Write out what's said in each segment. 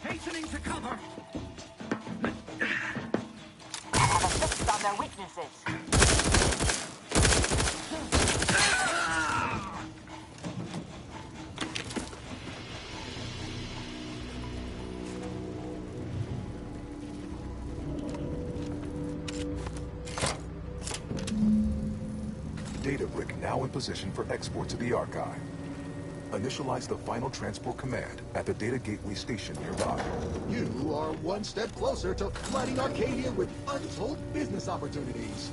Hastening to cover. I have a fix on their weaknesses. Data brick now in position for export to the archive. Initialize the final transport command at the data gateway station nearby. You are one step closer to flooding Arcadia with untold business opportunities.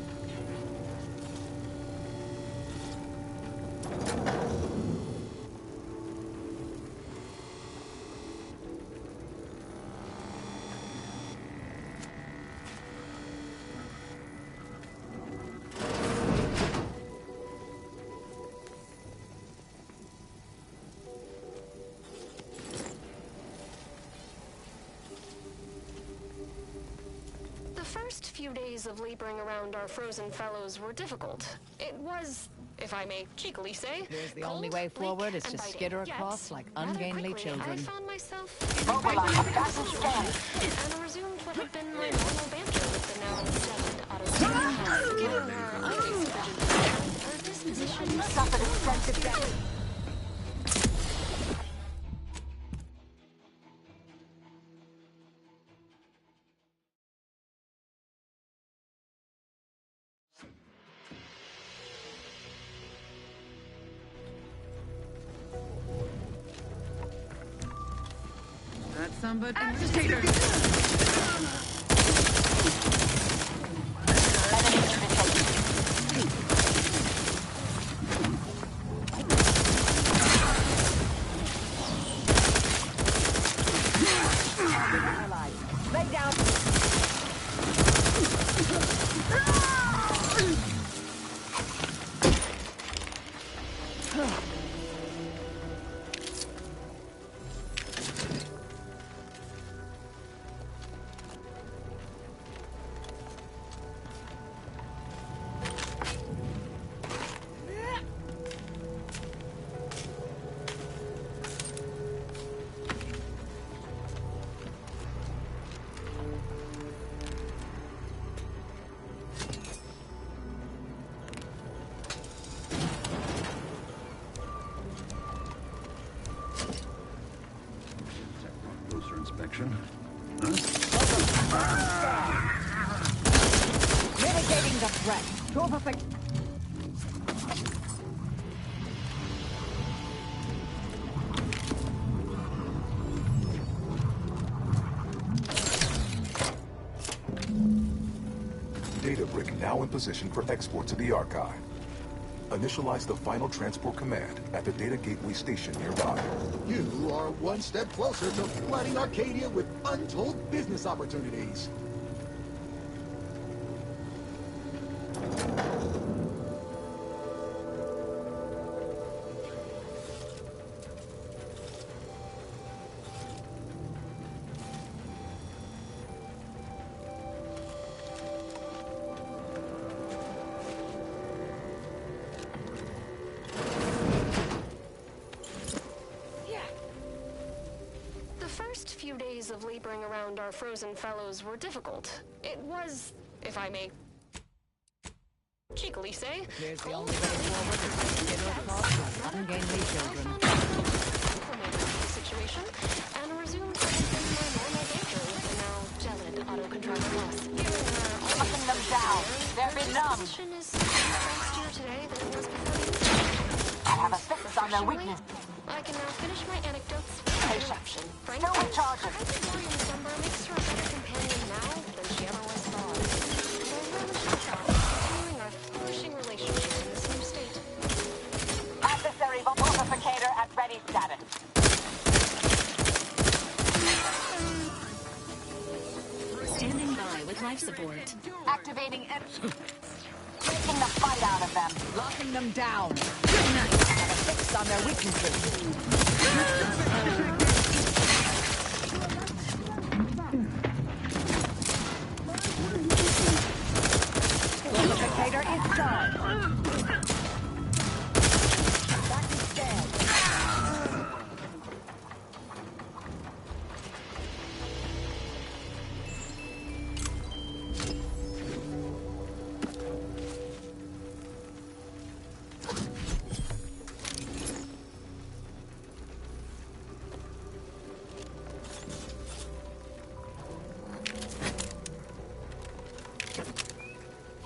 The first few days of laboring around our frozen fellows were difficult. It was, if I may cheekily say, Here's the cold, only way forward is bleak, to and skitter biting. across Yet, like rather ungainly quickly, children. I found myself Mobilize a fasten scan. and resumed what had been my normal banter with the now dead auto given her unexpected her disposition You suffered extensive damage. That's somebody. Agitator! Lay down. Closer inspection. Mitigating the threat. To a perfect. Data brick now in position for export to the archive. Initialize the final transport command at the data gateway station nearby. You are one step closer to flooding Arcadia with untold business opportunities. The first few days of laboring around our frozen fellows were difficult. It was, if I may cheekily say, Here's the only way forward is to skitter across like ungainly children. Implemented the situation and resumed what had been my normal banter with the now gelid auto-controller boss. Giving her all Knocking them down. They're benumbed. position is faster today than it was before. I have a fix on their weakness. I can now finish my anecdotes with Patience. interruption. Still recharging. Victorian slumber makes her a better companion now than she ever was thought. So we're continuing our flourishing relationship in this new state. Adversary multiplicator at ready status. Standing by with life support. Activating taking the fight. fight out of them. Locking them down. Have a fix on their weaknesses. Fortificator is done. That is dead.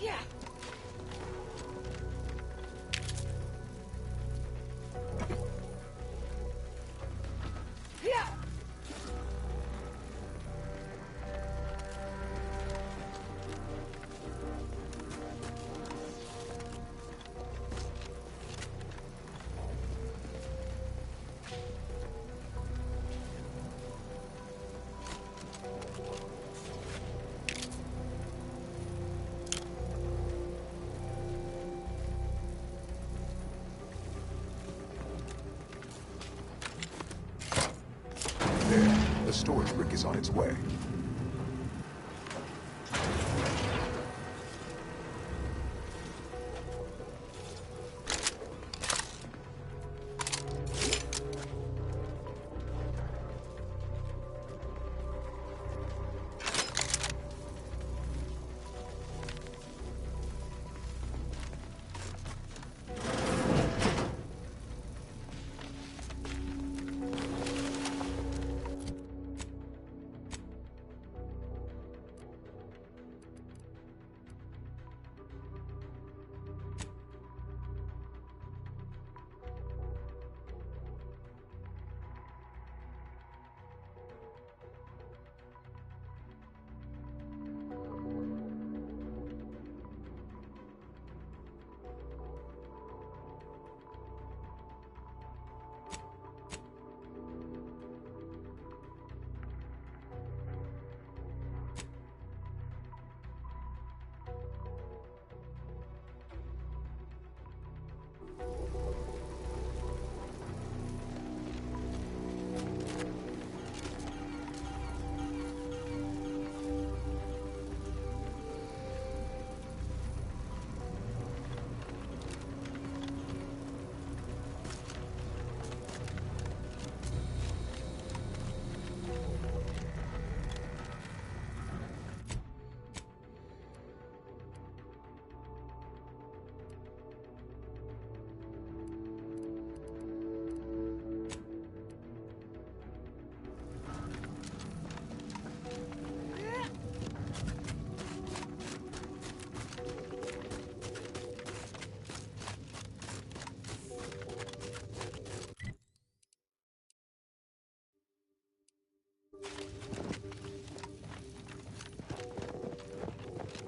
Yeah. Yeah. There, the storage brick is on its way.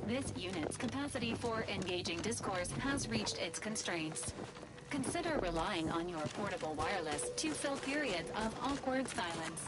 This unit's capacity for engaging discourse has reached its constraints. Consider relying on your portable wireless to fill periods of awkward silence.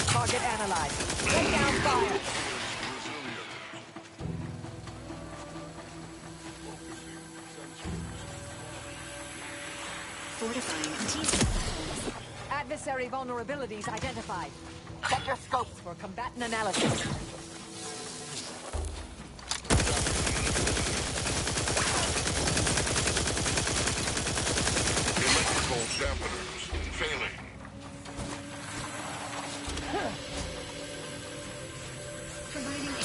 Target analyzed. Lay down fire. fortifying T-cells. Adversary vulnerabilities identified. Check your scopes. For combatant analysis. Electrical dampeners failing. Providing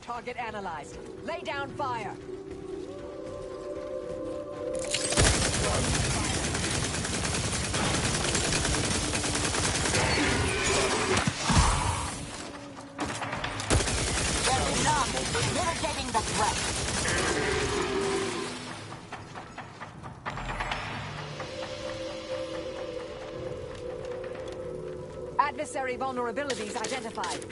Target analyzed. Lay down fire. They're benumbed. Mitigating the threat. Adversary vulnerabilities identified.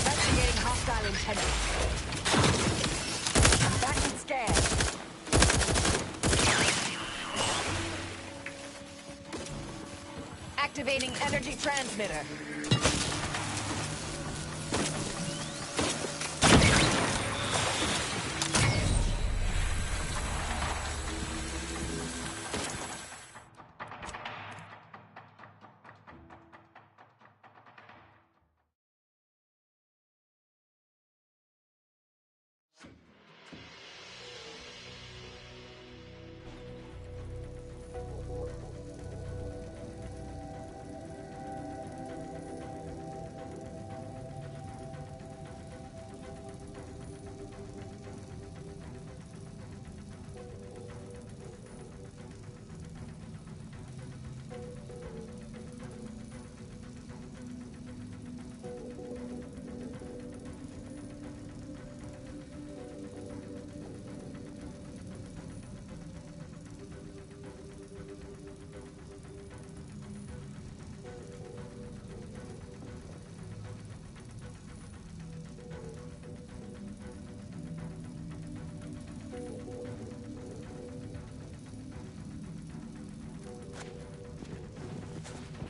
Investigating hostile intent. Combatant scan. Activating energy transmitter.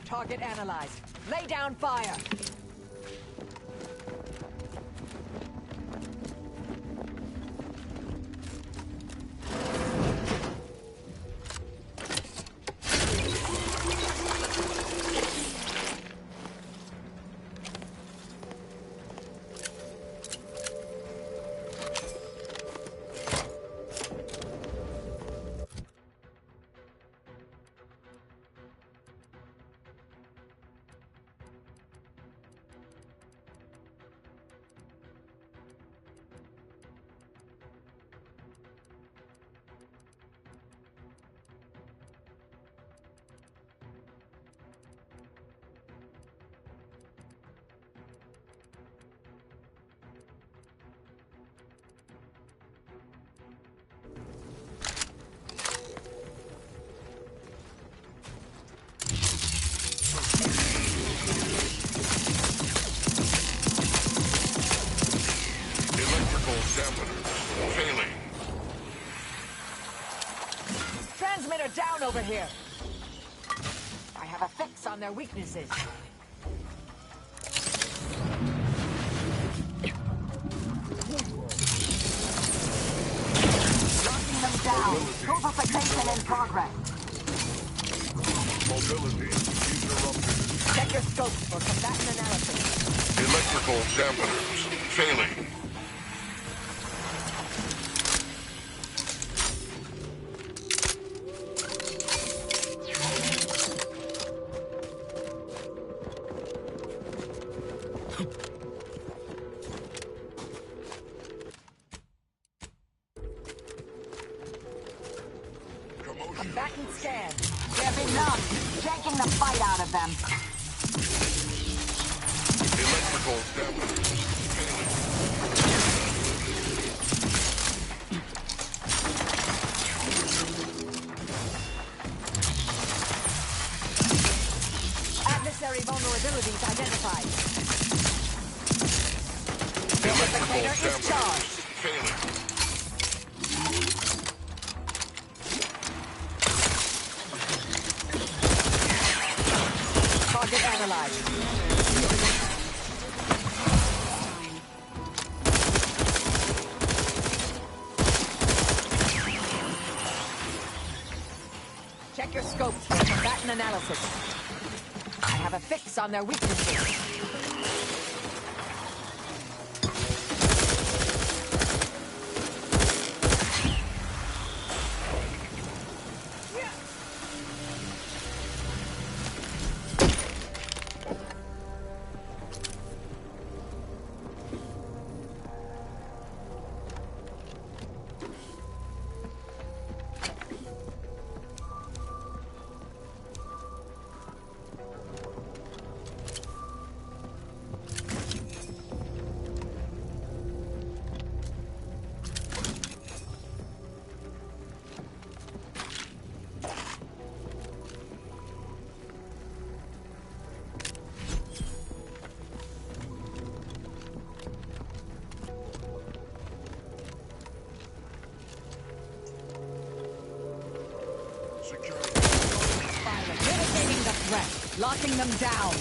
Target analyzed. Lay down fire. Electrical dampeners failing. Transmitter down over here. I have a fix on their weaknesses. Locking them down. Purification in progress. Mobility interrupted. Check your scopes for combatant analysis. Electrical dampeners failing. Batten scan. They're benumbed, taking the fight out of them. Electrical dampeners failing. Adversary vulnerabilities identified. Electrical Replicator is dampeners charged. failing. Target analyzed. Check your scopes for combatant analysis. I have a fix on their weaknesses. Mitigating the threat. Locking them down.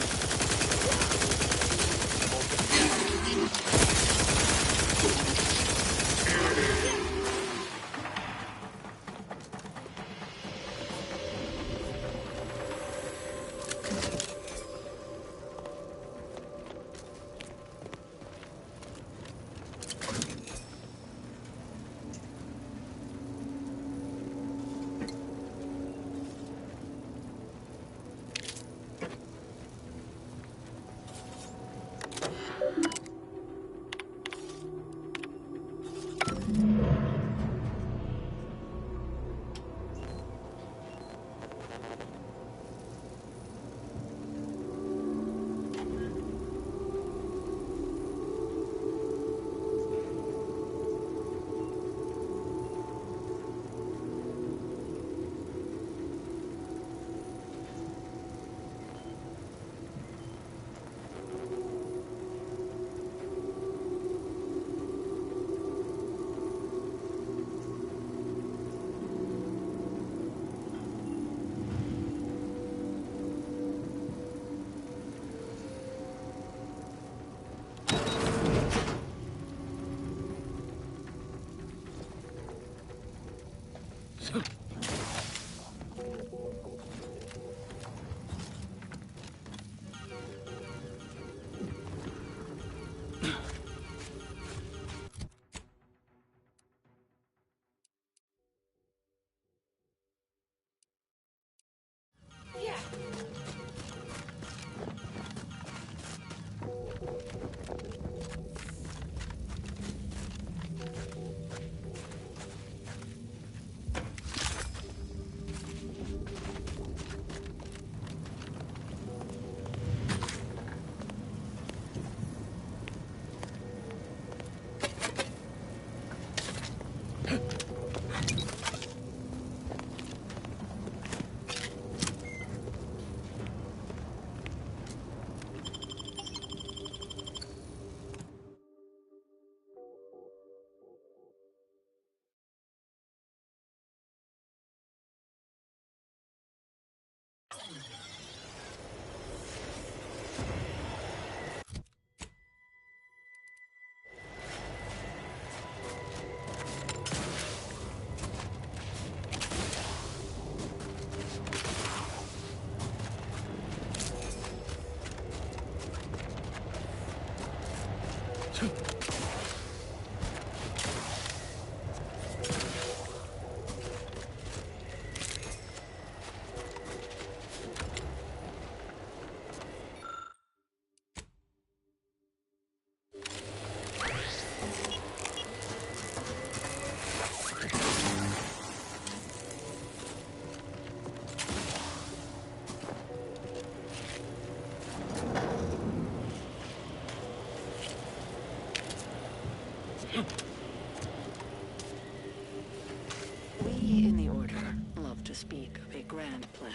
to speak of a grand plan,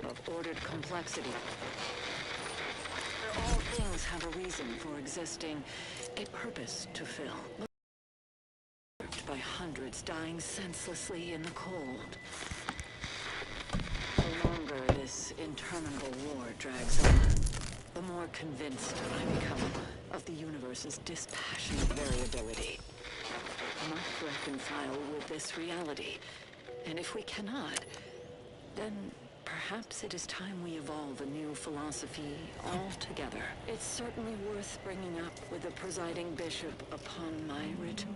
of ordered complexity, where all things have a reason for existing, a purpose to fill. By hundreds dying senselessly in the cold. The longer this interminable war drags on, the more convinced I become of the universe's dispassionate variability. We must reconcile with this reality, and if we cannot, then perhaps it is time we evolve a new philosophy altogether. It's certainly worth bringing up with the presiding bishop upon my return.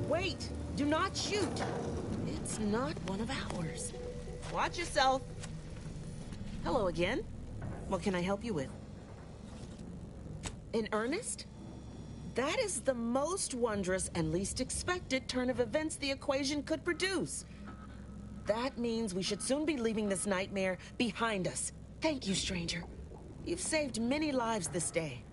Wait! Do not shoot! It's not one of ours. Watch yourself. Hello again. What can I help you with? In earnest? That is the most wondrous and least expected turn of events the equation could produce. That means we should soon be leaving this nightmare behind us. Thank you, stranger. You've saved many lives this day.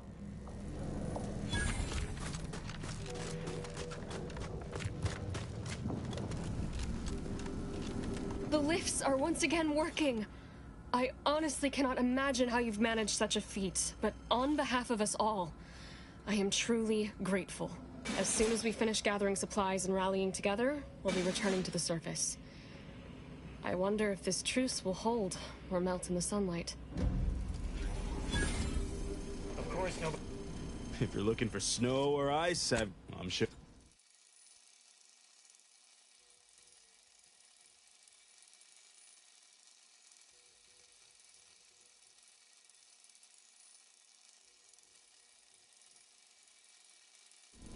The lifts are once again working. I honestly cannot imagine how you've managed such a feat, but on behalf of us all, I am truly grateful. As soon as we finish gathering supplies and rallying together, we'll be returning to the surface. I wonder if this truce will hold or melt in the sunlight. Of course, no. If you're looking for snow or ice, I'm sure.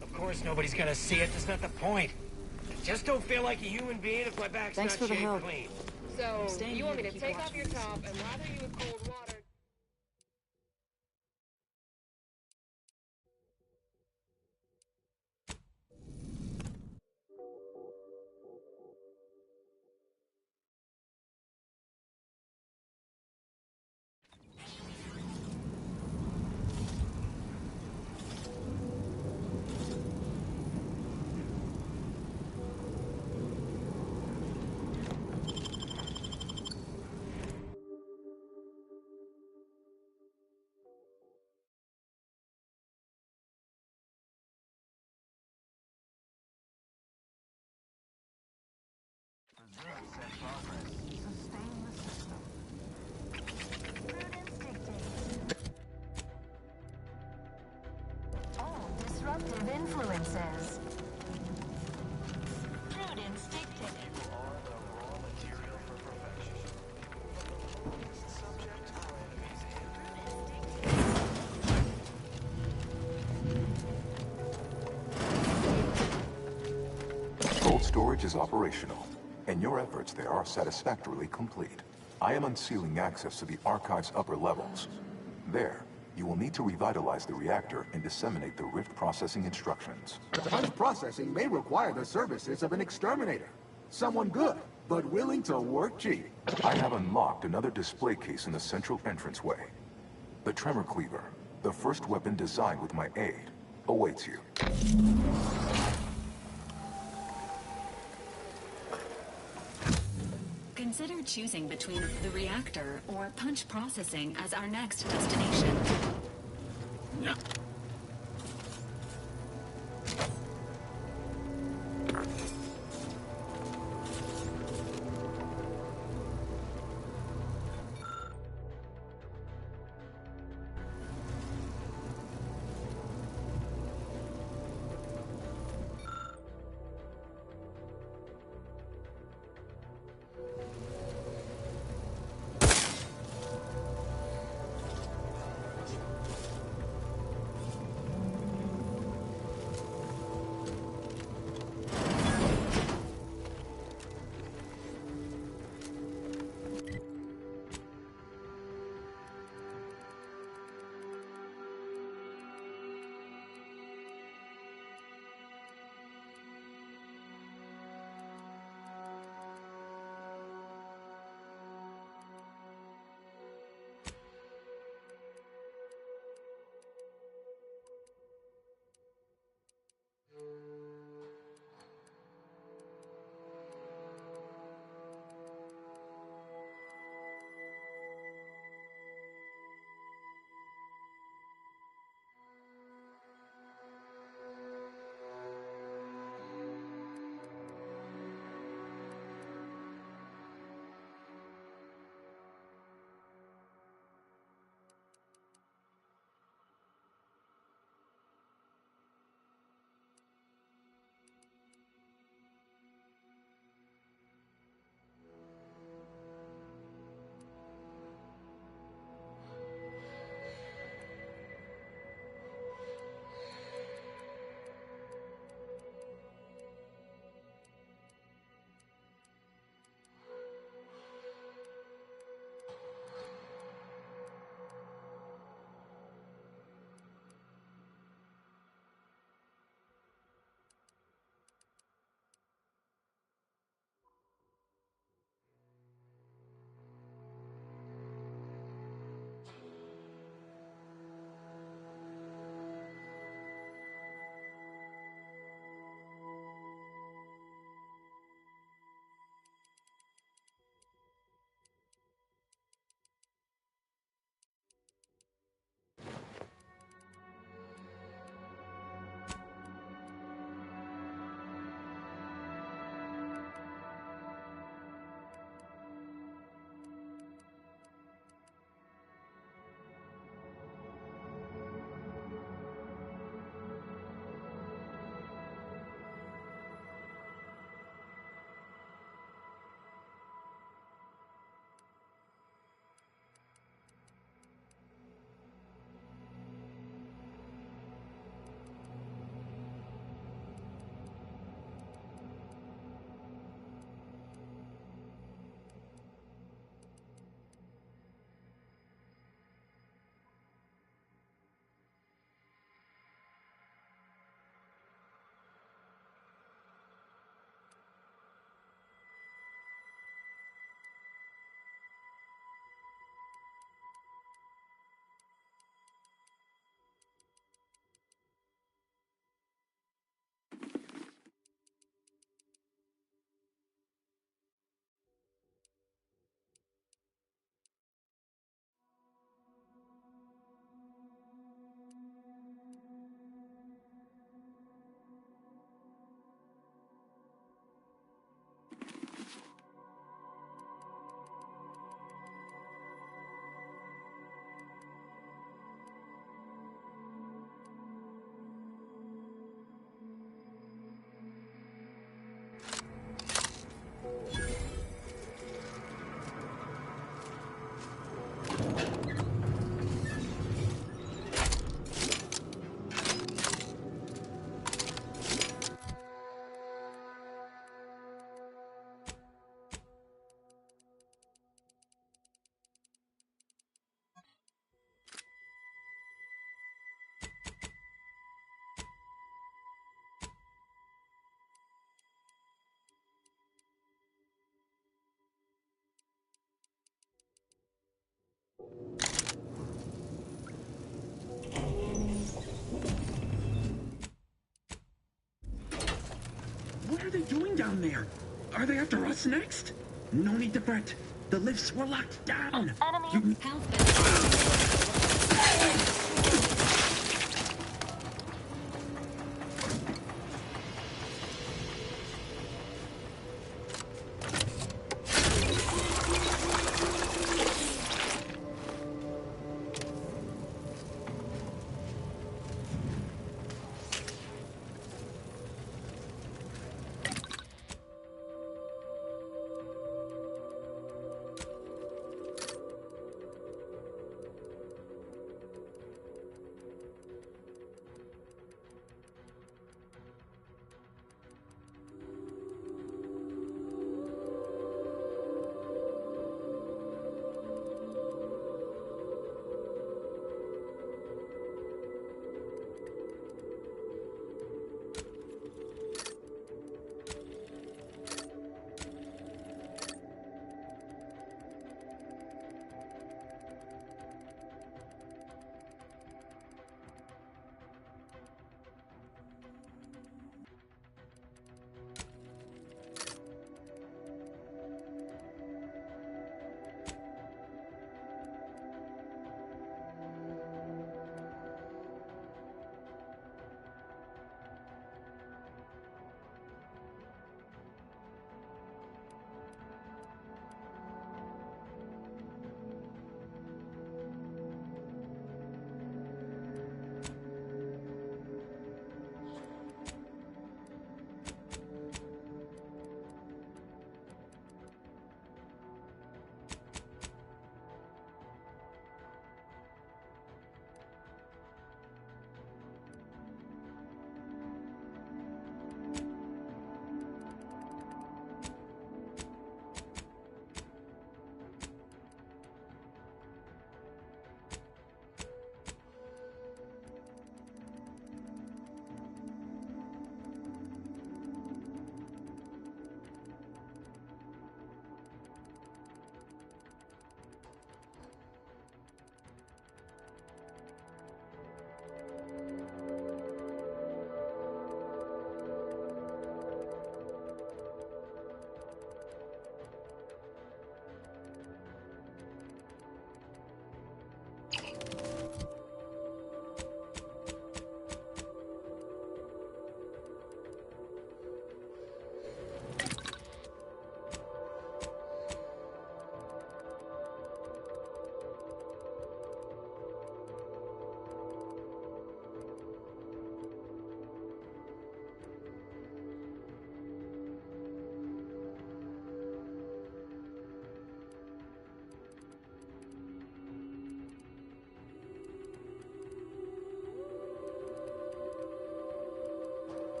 Of course, nobody's gonna see it. That's not the point. I just don't feel like a human being if my back's Thanks for for the the help. help. Clean. So, Staying you want me here to to keep take off your watching top and lather you with cold water? Storage is operational, and your efforts there are satisfactorily complete. I am unsealing access to the Archive's upper levels. There, you will need to revitalize the reactor and disseminate the Rift processing instructions. Punch processing may require the services of an exterminator. Someone good, but willing to work cheap. I have unlocked another display case in the central entranceway. The Tremor Cleaver, the first weapon designed with my aid, awaits you. Consider choosing between the reactor or punch processing as our next destination. down there. Are they after us next? No need to fret. The lifts were locked down. Enemy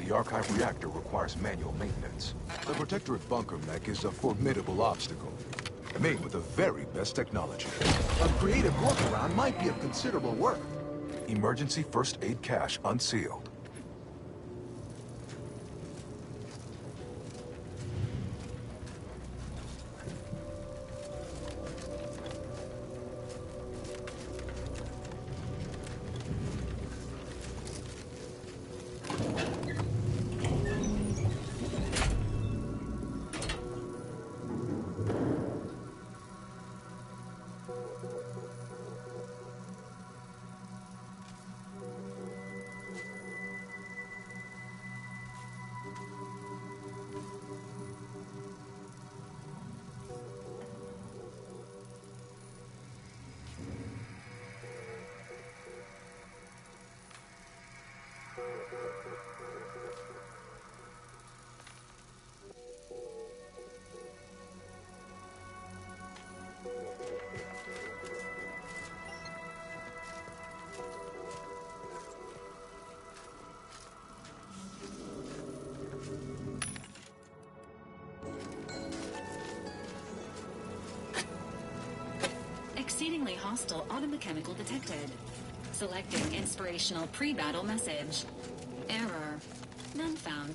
The archive reactor requires manual maintenance. The protectorate bunker mech is a formidable obstacle, made with the very best technology. A creative workaround might be of considerable work. Emergency first aid cache unsealed. Exceedingly hostile automechanical detected. Selecting inspirational pre-battle message. Error. None found.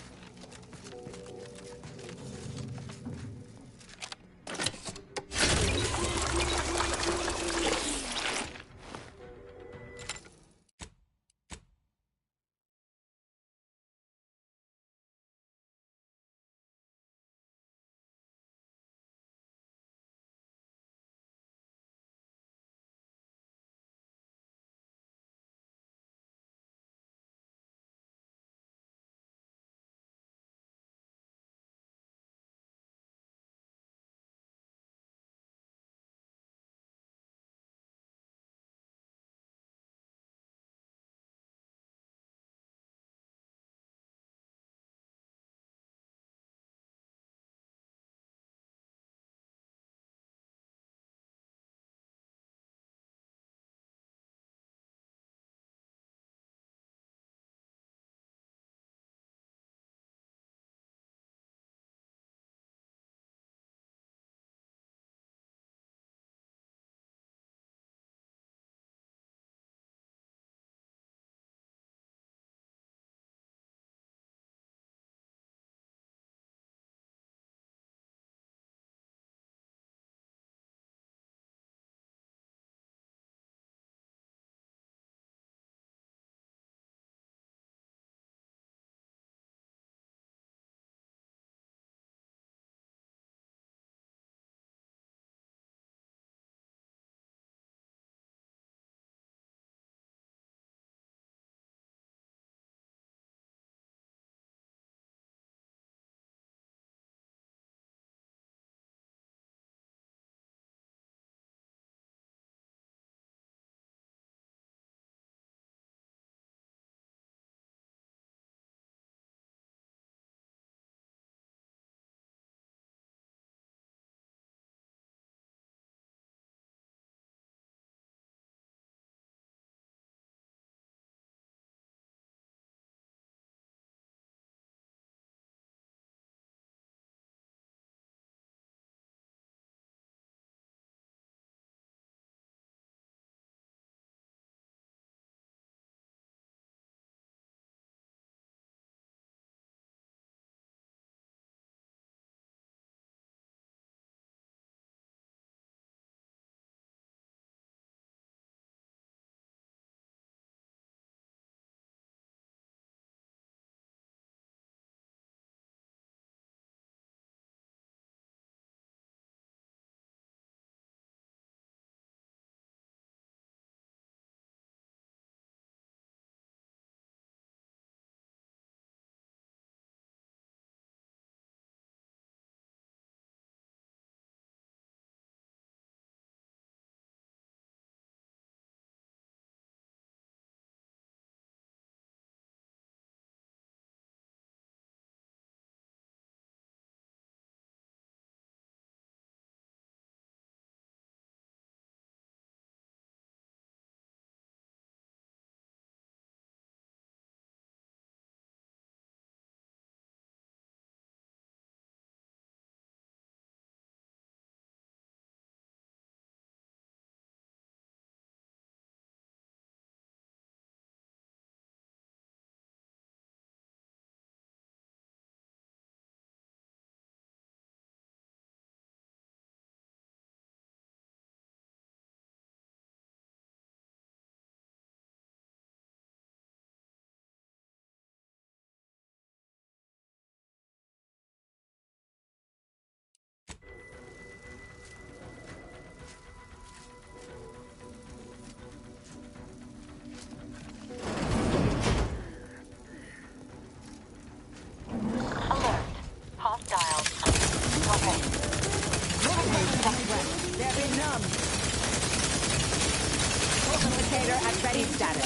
transmitter at ready status.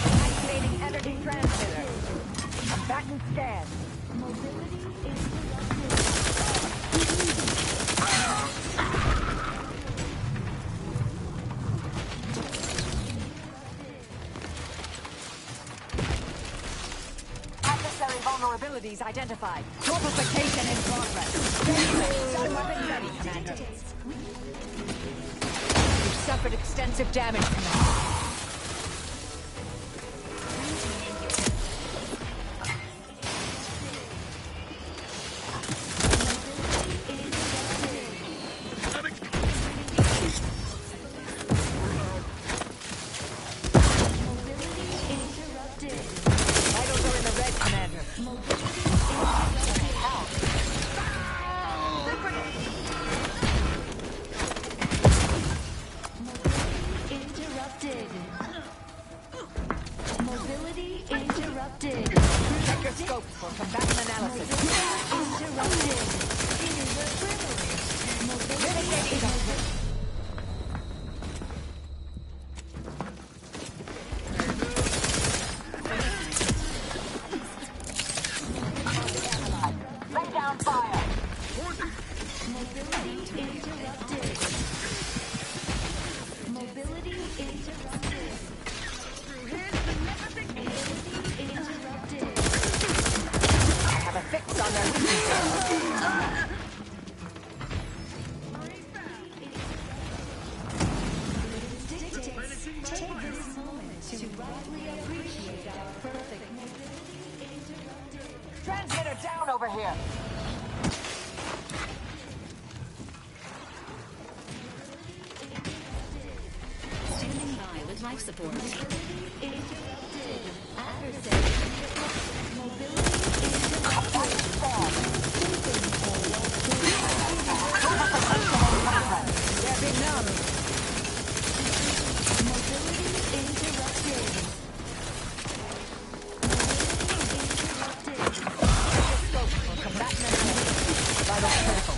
Activating energy transmitter. Combatant scan. Adversary vulnerabilities identified. Torpification in progress. Stun weapon ready, Commander. You've suffered extensive damage, Commander. Vitals are in the red, Commander. Mobility interrupted. Check your scopes for combatant analysis. Interrupted. Mitigating. Lay down fire. Mobility interrupted. Mobility interrupted. Mobility interrupted. I have a fix on their weaknesses. Dictates. Take this moment to rightly appreciate our perfect mobility interrupted. Transmitter down over here. Standing by with life support. Interrupted. Adversary. Mobility interrupted. There be none. Mobility interrupted. Scope for combatant analysis. Vital critical.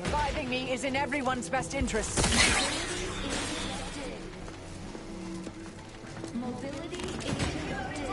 Reviving me is in everyone's best interest. Mobility interrupted.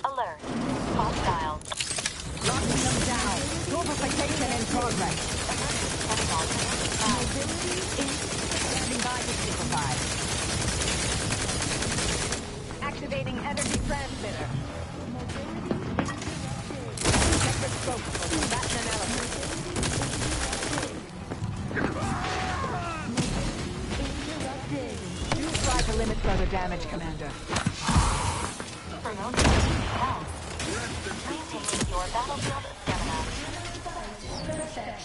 Alert. Hostile. Locking them down. Torpification in progress. Standing by to simplify. Activating energy transmitter. Check the scope for combatant analysis. Interrupted. Do try to limit further damage, Commander. Maintaining your battlefield stamina. Perfect.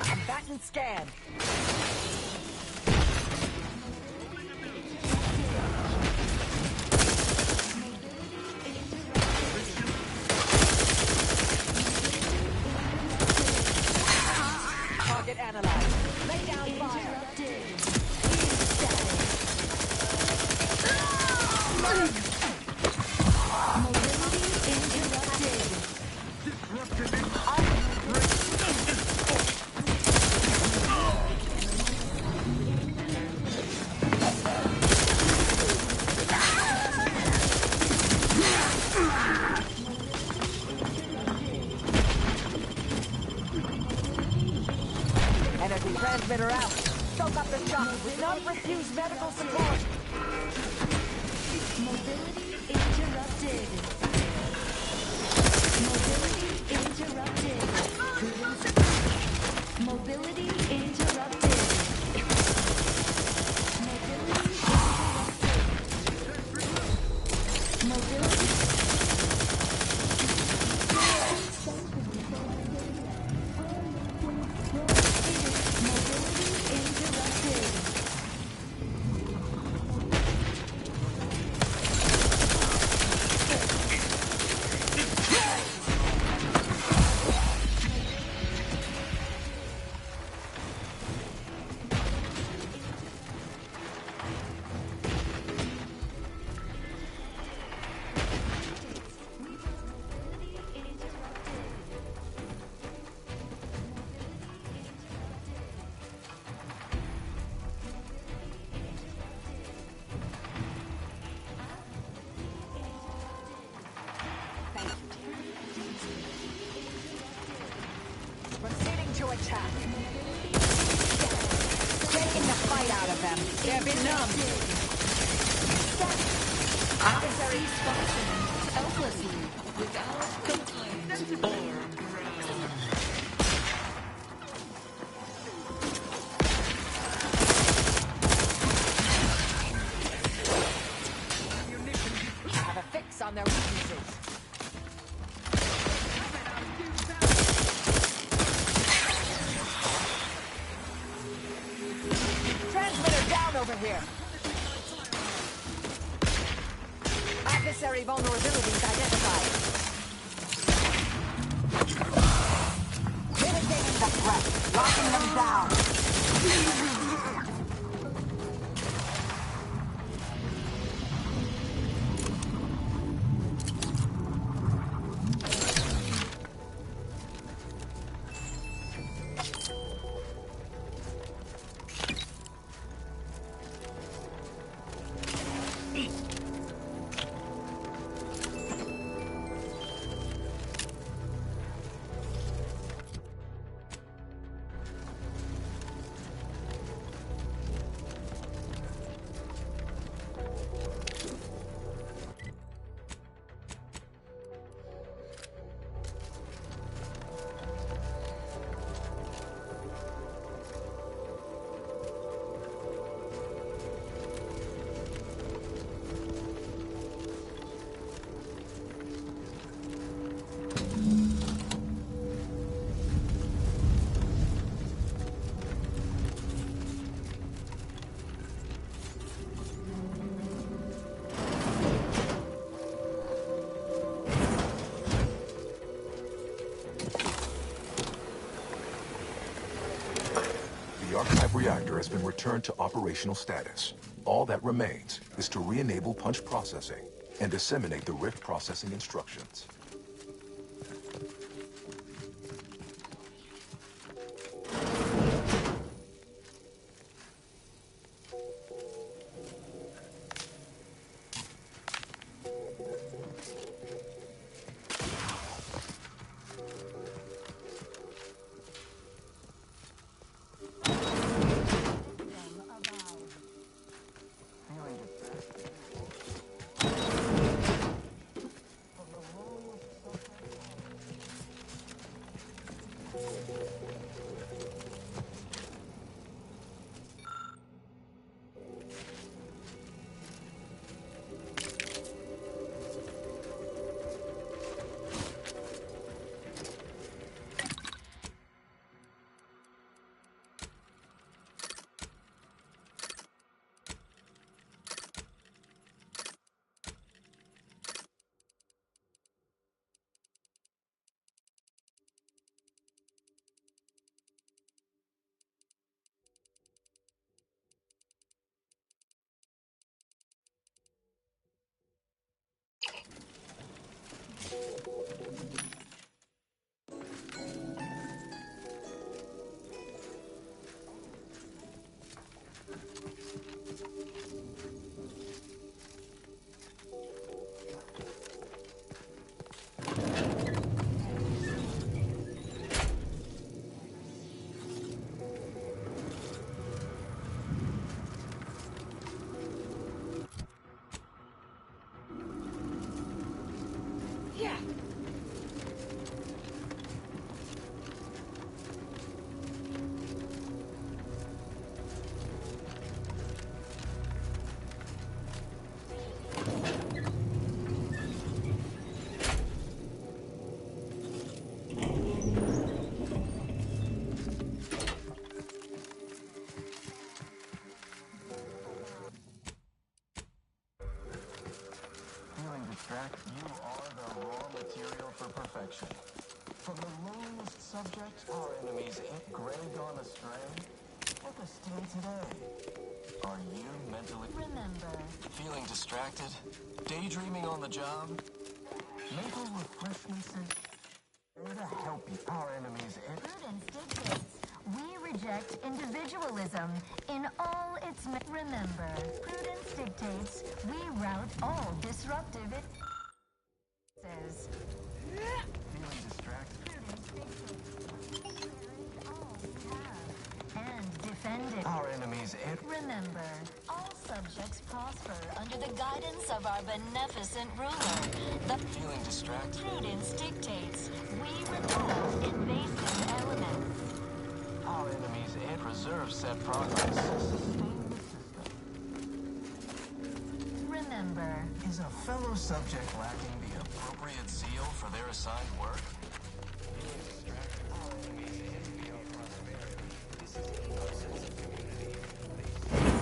Combatant scan. Target analyzed. Lay down fire. transmitter out. Soak up the shock. Do not refuse medical support. Mobility interrupted. Mobility interrupted. Mobility interrupted. Mobility. Proceeding to attack. Taking the fight out of them. They're benumbed. Adversaries functioning helplessly without complaint or have a fix on their weaknesses. Transmitter down over here. Adversary vulnerabilities identified. Mitigating the threat. Locking them down. The archive reactor has been returned to operational status. All that remains is to re-enable punch processing and disseminate the rift processing instructions. Distract, you are the raw material for perfection. From the lowest subject, our enemies ain't gray gone astray. Look us still today. Are you mentally... Remember. Feeling distracted? Daydreaming on the job? Maple refreshments is there to help you. Our enemies ain't... Prudence dictates. We reject individualism in all its... Remember, prudence dictates. We rout all disruptive... Says. Feeling distracted? Prudence dictates. All we have. And defend it. Our enemies ain't... Remember, all subjects prosper under the guidance of our beneficent ruler. The Feeling distracted? prudence dictates. We remove invasive elements. Our enemies ain't preserve set progress. Sustain the system. Remember, Is a fellow subject lacking the appropriate zeal for their assigned work? Feeling distracted? Our enemies envy our prosperity. This is our sense of community.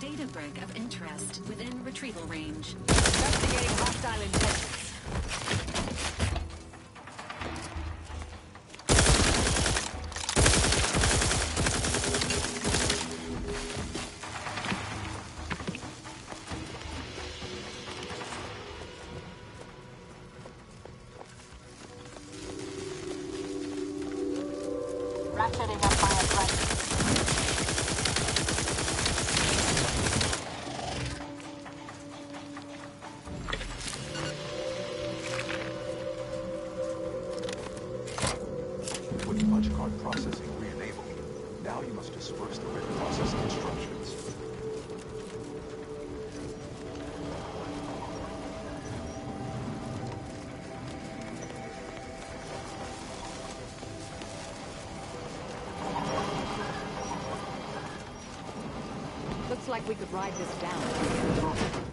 data brick of interest within retrieval range. Investigating hostile intelligence. Ratcheting up my aggression. With punch card processing re-enabled, now you must disperse the written processing instructions. Looks like we could ride this down.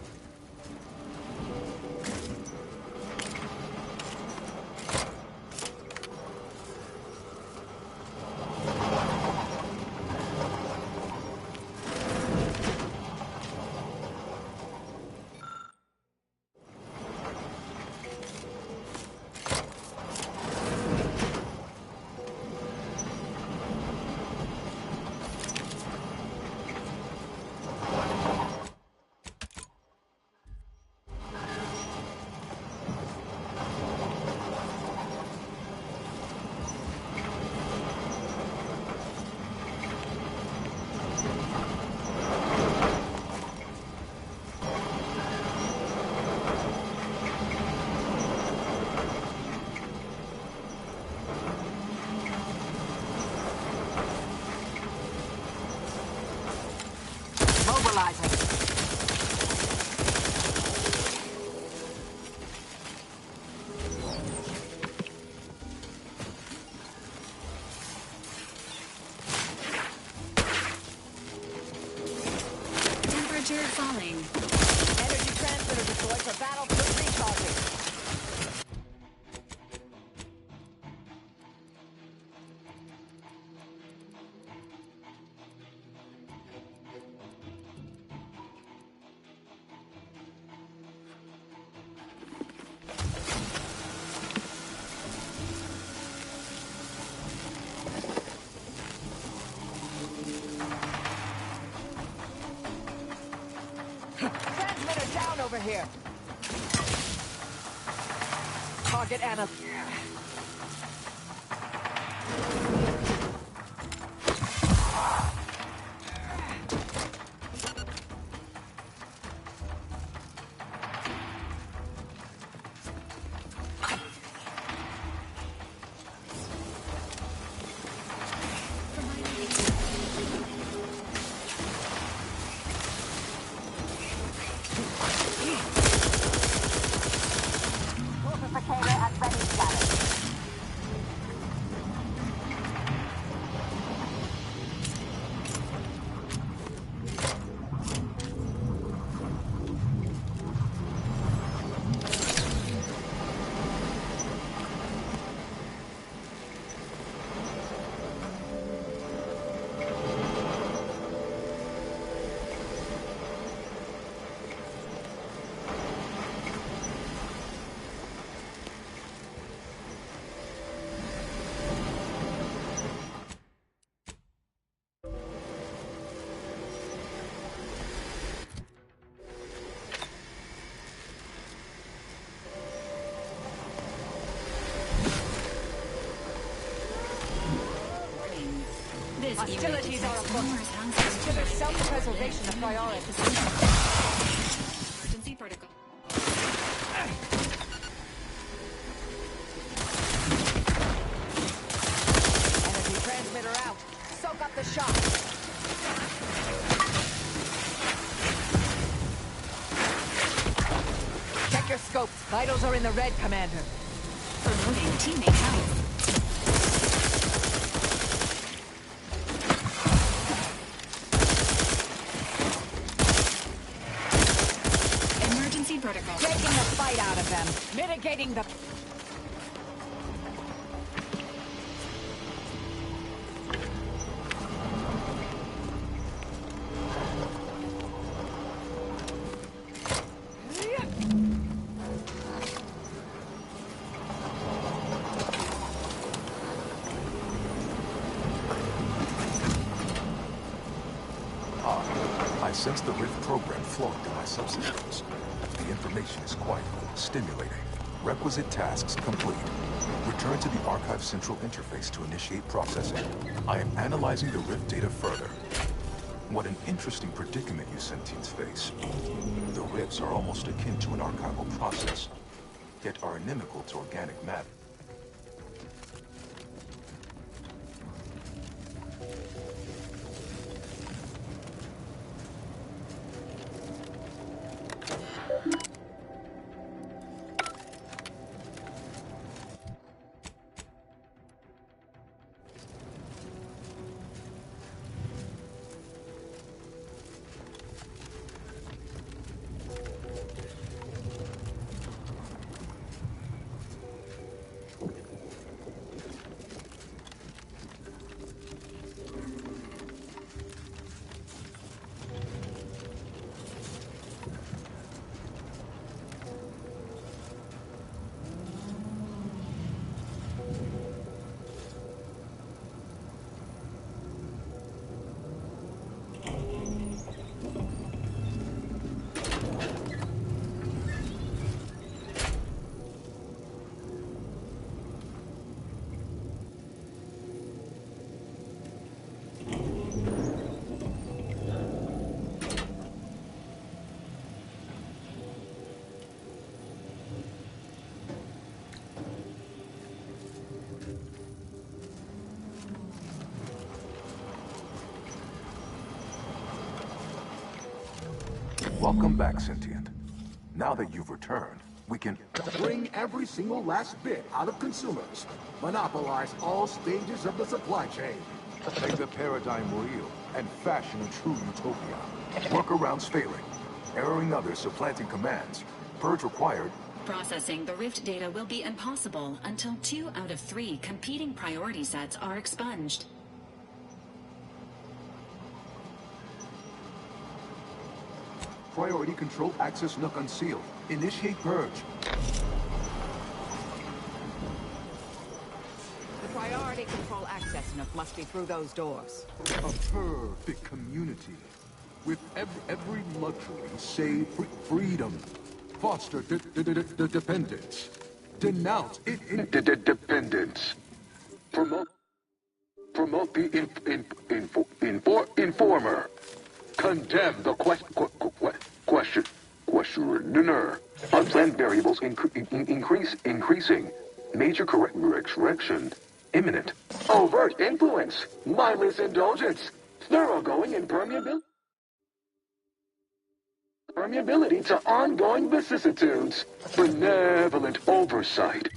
Mobilizing. Temperature falling. Energy transmitter deployed for battlefield recharging. Transmitter down over here. Target Anna. Hostilities are afoot. Consider self-preservation a priority. Emergency protocol. Energy transmitter out. Soak up the shock. Check your scopes. Vitals are in the red, Commander. Promoting teammate health. Emergency protocol. Taking the fight out of them. Mitigating the... I sense the rift program flowing through my subsystems. The information is quite stimulating. Requisite tasks complete. Return to the Archive Central Interface to initiate processing. I am analyzing the rift data further. What an interesting predicament you sentients face. The rifts are almost akin to an archival process, yet are inimical to organic matter. Welcome back, Sentient. Now that you've returned, we can bring every single last bit out of consumers. Monopolize all stages of the supply chain. make the paradigm real and fashion a true utopia. Workarounds failing, erroring others supplanting commands. Purge required. Processing the Rift data will be impossible until 2 out of 3 competing priority sets are expunged. Priority controlled access nook unsealed. Initiate purge. The priority control access nook must be through those doors. A perfect community. With every luxury save freedom. Foster dependence. Denounce Dependence. Promote the informer. Condemn the questioner. Unplanned variables increasing. Major correction imminent. Overt influence. Mindless indulgence. Thoroughgoing permeability to ongoing vicissitudes. Benevolent oversight.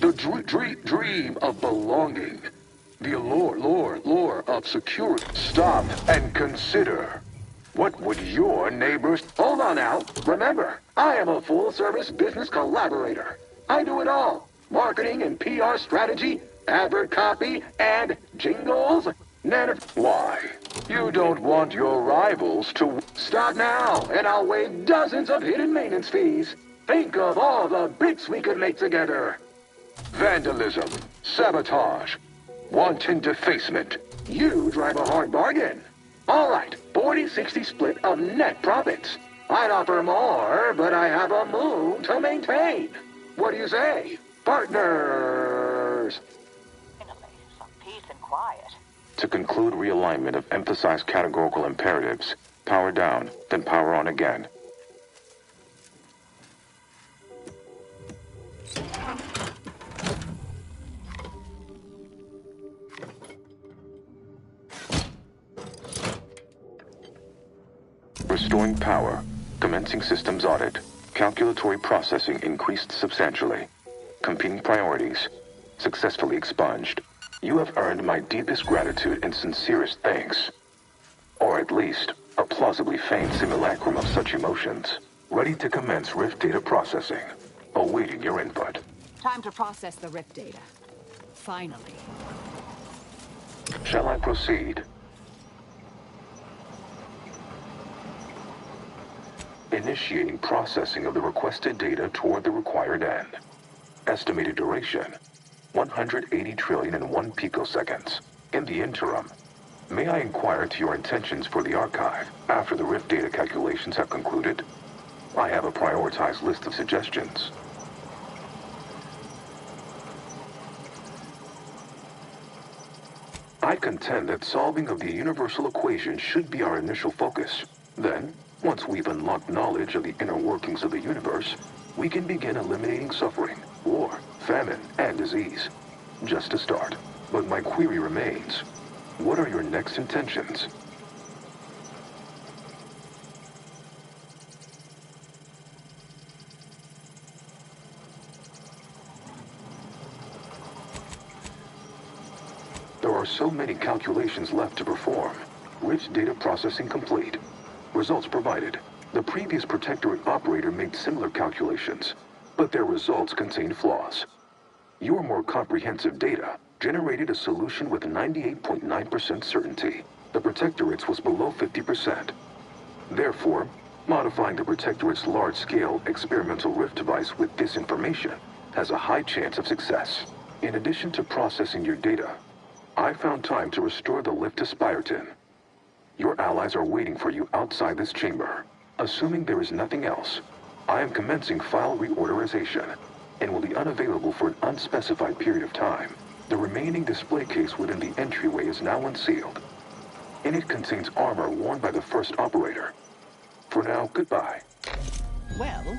The dream of belonging. The allure of security. Stop and consider. What would your neighbors... Hold on now. Remember, I am a full-service business collaborator. I do it all. Marketing and PR strategy, advert copy, and jingles. Why? You don't want your rivals to... Stop now, and I'll waive dozens of hidden maintenance fees. Think of all the bits we could make together. Vandalism, sabotage, wanton defacement. You drive a hard bargain. All right, 40-60 split of net profits. I'd offer more, but I have a moon to maintain. What do you say, partners? Finally, some peace and quiet. To conclude realignment of emphasized categorical imperatives, power down, then power on again. Restoring power. Commencing systems audit. Calculatory processing increased substantially. Competing priorities. Successfully expunged. You have earned my deepest gratitude and sincerest thanks. Or at least, a plausibly feigned simulacrum of such emotions. Ready to commence Rift data processing. Awaiting your input. Time to process the RIP data. Finally. Shall I proceed? Initiating processing of the requested data toward the required end. Estimated duration, 180 trillion and 1 picoseconds. In the interim, may I inquire to your intentions for the archive after the Rift data calculations have concluded? I have a prioritized list of suggestions. I contend that solving of the universal equation should be our initial focus. Then, once we've unlocked knowledge of the inner workings of the universe, we can begin eliminating suffering, war, famine, and disease. Just a start. But my query remains. What are your next intentions? There are so many calculations left to perform. Rich data processing complete. Results provided. The previous Protectorate operator made similar calculations, but their results contained flaws. Your more comprehensive data generated a solution with 98.9% certainty. The Protectorate's was below 50%. Therefore, modifying the Protectorate's large-scale experimental Rift device with this information has a high chance of success. In addition to processing your data, I found time to restore the lift to Spyreton. Your allies are waiting for you outside this chamber. Assuming there is nothing else, I am commencing file reorderization and will be unavailable for an unspecified period of time. The remaining display case within the entryway is now unsealed, and it contains armor worn by the first operator. For now, goodbye. Well,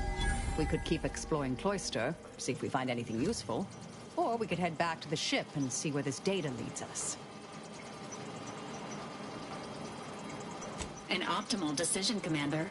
we could keep exploring Cloister, see if we find anything useful. Or we could head back to the ship and see where this data leads us. An optimal decision, Commander.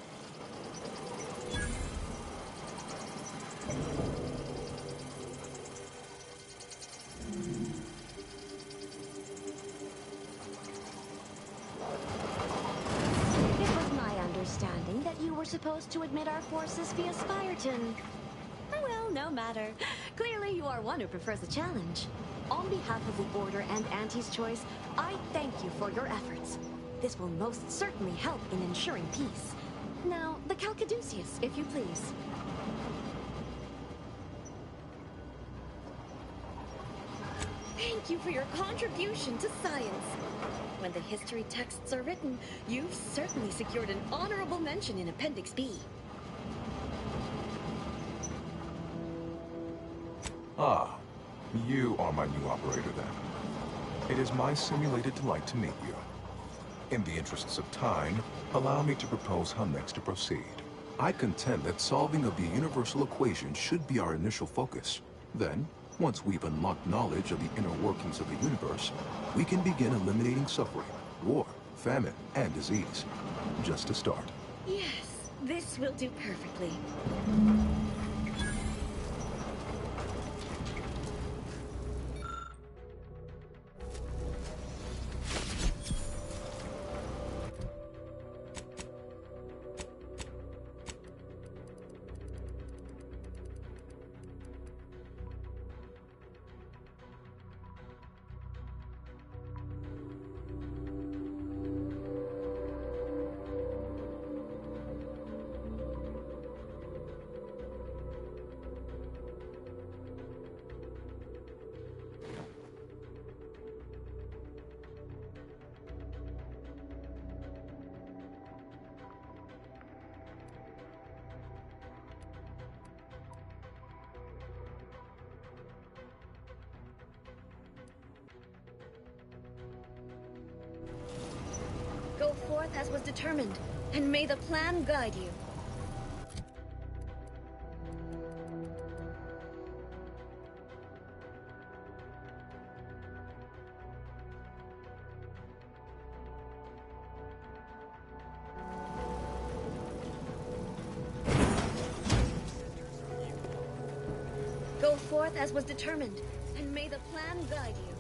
It was my understanding that you were supposed to admit our forces via Spyreton. Well, no matter. Clearly you are one who prefers a challenge. On behalf of the Order and Auntie's Choice, I thank you for your efforts. This will most certainly help in ensuring peace. Now, the Calcaduceus, if you please. Thank you for your contribution to science. When the history texts are written, you've certainly secured an honorable mention in Appendix B. Ah, you are my new operator then. It is my simulated delight to meet you. In the interests of time, allow me to propose how next to proceed. I contend that solving of the universal equation should be our initial focus. Then, once we've unlocked knowledge of the inner workings of the universe, we can begin eliminating suffering, war, famine, and disease. Just a start. Yes, this will do perfectly. Go forth as was determined, and may the plan guide you. Go forth as was determined, and may the plan guide you.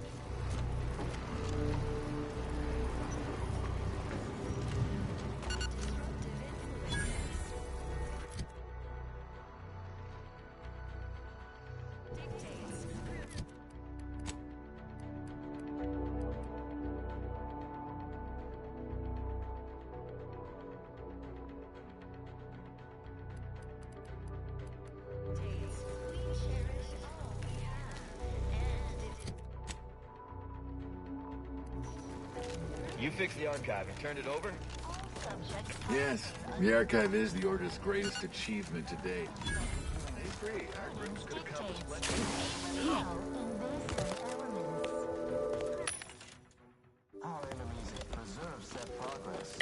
You fixed the archive and turned it over? Yes, the archive is the Order's greatest achievement to date. I agree, our groups could accomplish plenty. Our enemies preserve set progress.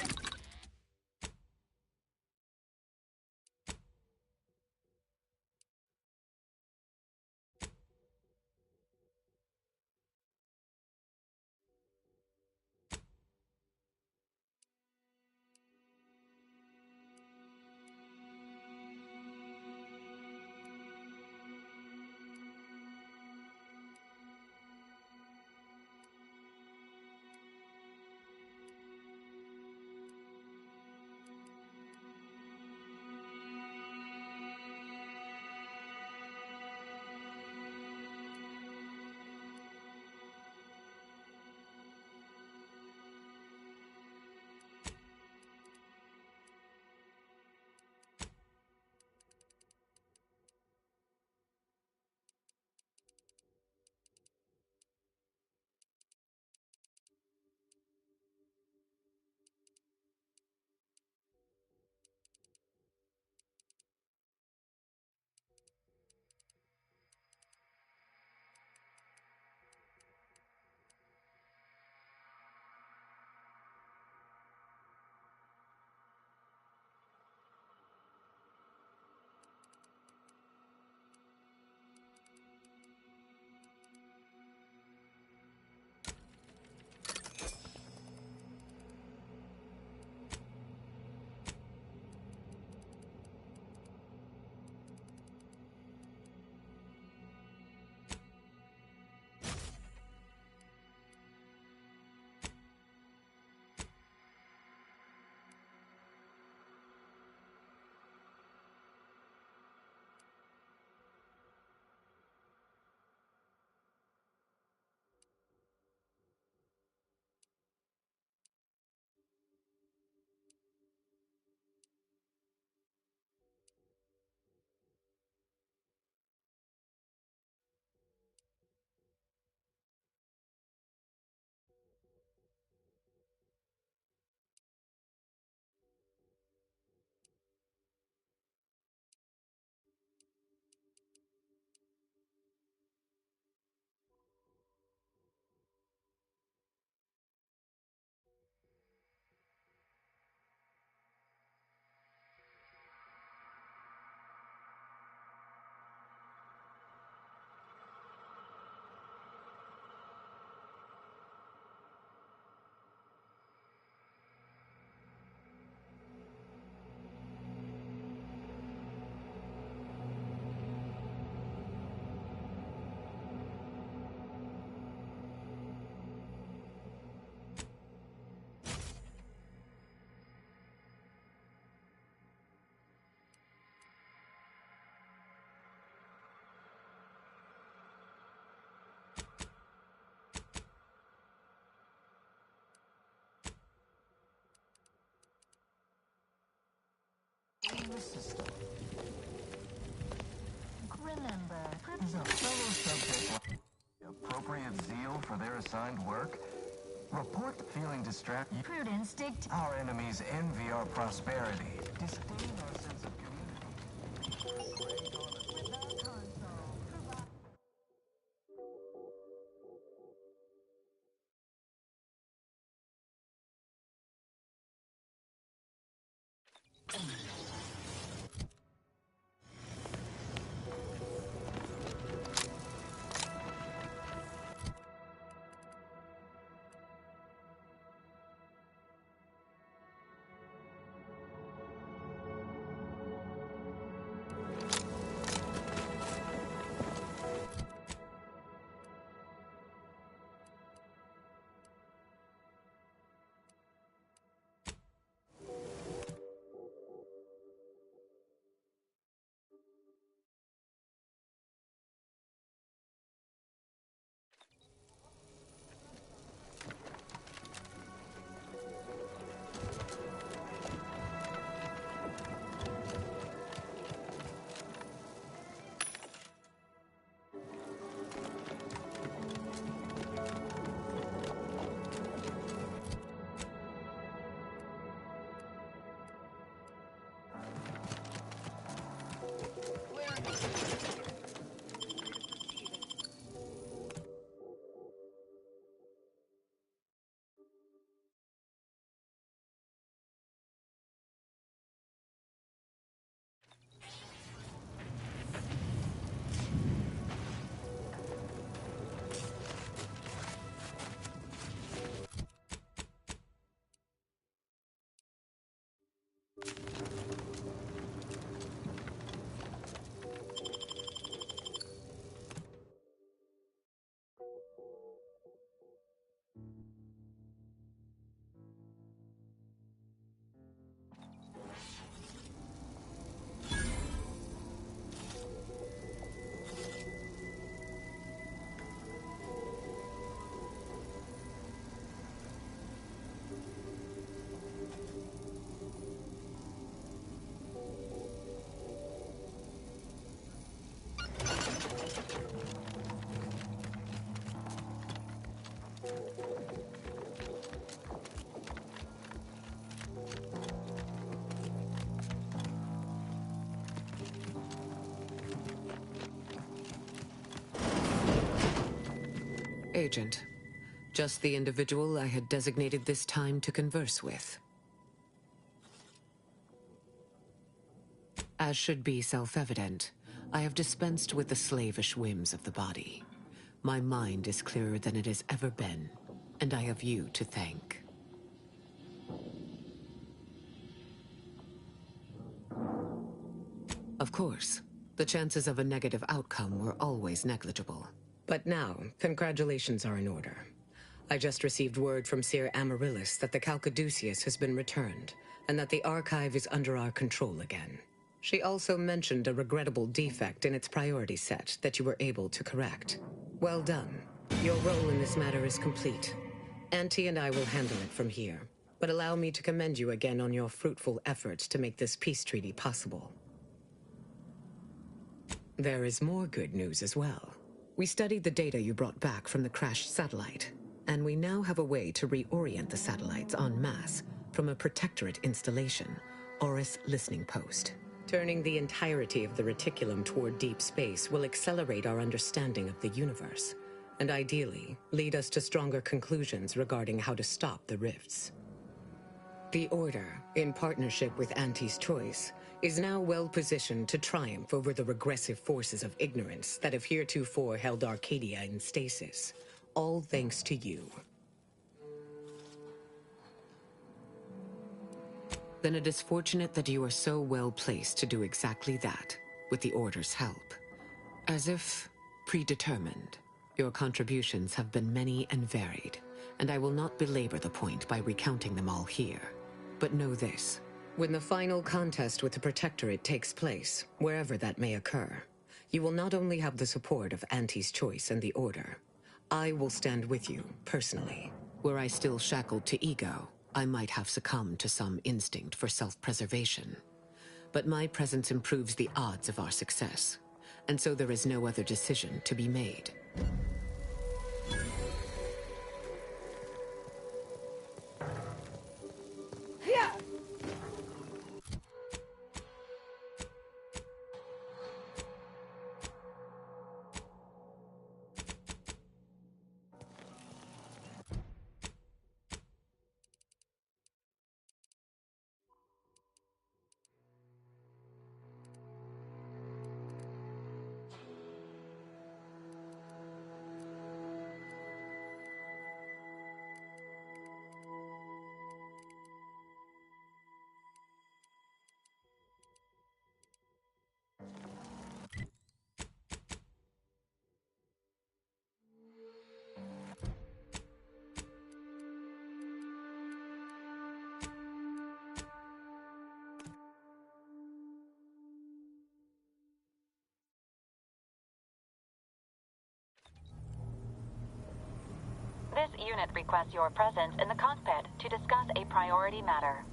System. Remember, is a fellow subject appropriate zeal for their assigned work? Report feeling distracted. Prudence dictates. Our enemies envy our prosperity. Disdain our sense of Agent. Just the individual I had designated this time to converse with. As should be self-evident, I have dispensed with the slavish whims of the body. My mind is clearer than it has ever been, and I have you to thank. Of course, the chances of a negative outcome were always negligible. But now, congratulations are in order. I just received word from Seer Amaryllis that the Calcaduceus has been returned, and that the archive is under our control again. She also mentioned a regrettable defect in its priority set that you were able to correct. Well done. Your role in this matter is complete. Auntie and I will handle it from here, but allow me to commend you again on your fruitful efforts to make this peace treaty possible. There is more good news as well. We studied the data you brought back from the crashed satellite, and we now have a way to reorient the satellites en masse from a protectorate installation, Oris Listening Post. Turning the entirety of the reticulum toward deep space will accelerate our understanding of the universe, and ideally, lead us to stronger conclusions regarding how to stop the rifts. The Order, in partnership with Auntie's Choice, is now well positioned to triumph over the regressive forces of ignorance that have heretofore held Arcadia in stasis, all thanks to you. Then it is fortunate that you are so well placed to do exactly that, with the Order's help. As if predetermined, your contributions have been many and varied, and I will not belabor the point by recounting them all here. But know this. When the final contest with the Protectorate takes place, wherever that may occur, you will not only have the support of Auntie's Choice and the Order. I will stand with you, personally. Were I still shackled to ego, I might have succumbed to some instinct for self-preservation. But my presence improves the odds of our success, and so there is no other decision to be made. unit requests your presence in the cockpit to discuss a priority matter.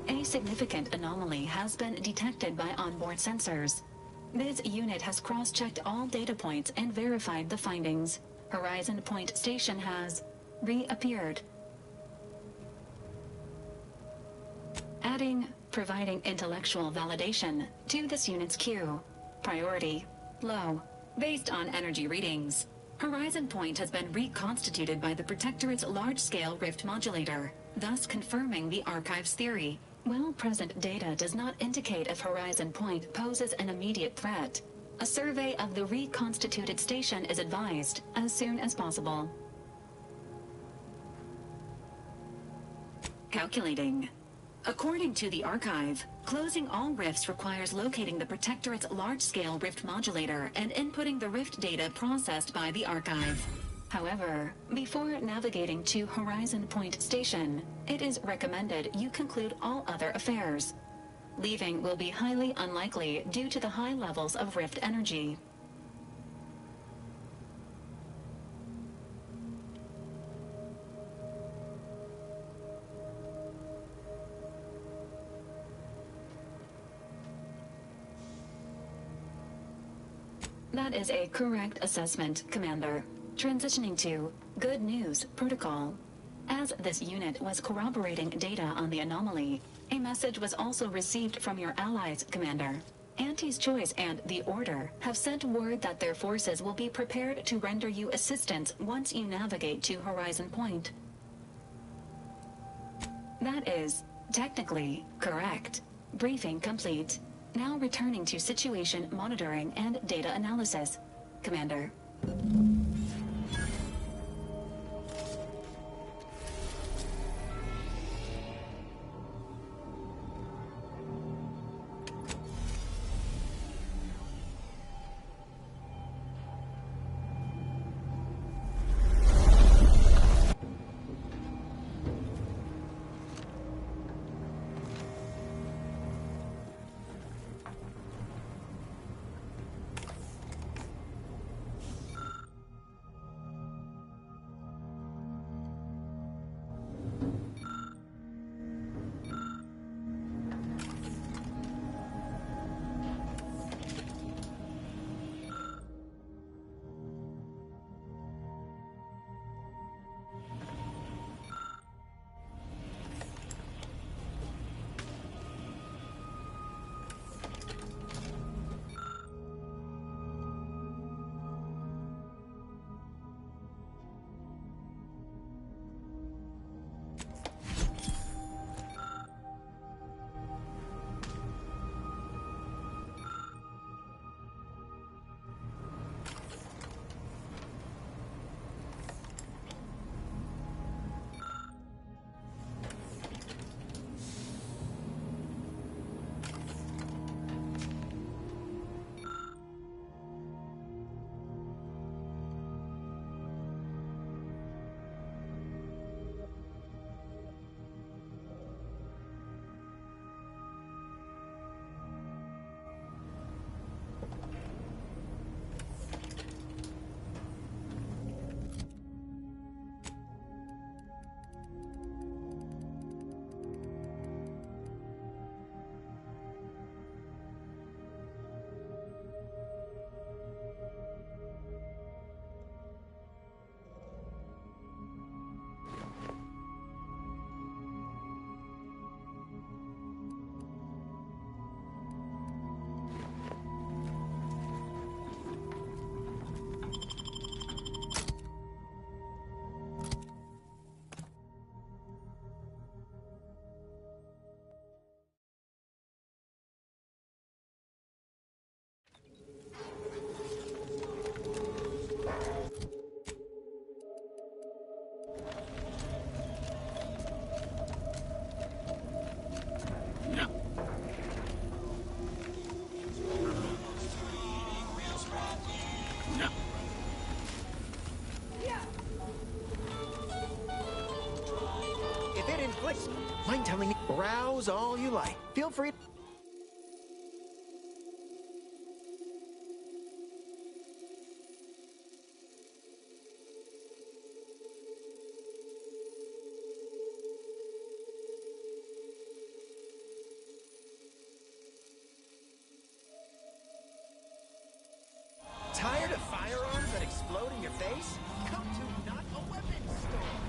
A significant anomaly has been detected by onboard sensors. This unit has cross-checked all data points and verified the findings. Horizon Point Station has reappeared. Providing intellectual validation to this unit's queue. Priority low, based on energy readings. Horizon Point has been reconstituted by the Protectorate's large-scale rift modulator, thus confirming the Archive's theory. While present data does not indicate if Horizon Point poses an immediate threat, a survey of the reconstituted station is advised as soon as possible. Calculating. According to the Archive, closing all rifts requires locating the Protectorate's large-scale rift modulator and inputting the rift data processed by the Archive. However, before navigating to Horizon Point Station, it is recommended you conclude all other affairs. Leaving will be highly unlikely due to the high levels of rift energy. That is a correct assessment, Commander. Transitioning to Good News Protocol. As this unit was corroborating data on the anomaly, a message was also received from your allies, Commander. Auntie's Choice and the Order have sent word that their forces will be prepared to render you assistance once you navigate to Horizon Point. That is technically correct. Briefing complete. Now returning to situation monitoring and data analysis, Commander. Mind telling me? Browse all you like. Feel free. Tired of firearms that explode in your face? Come to Not a Weapons Store.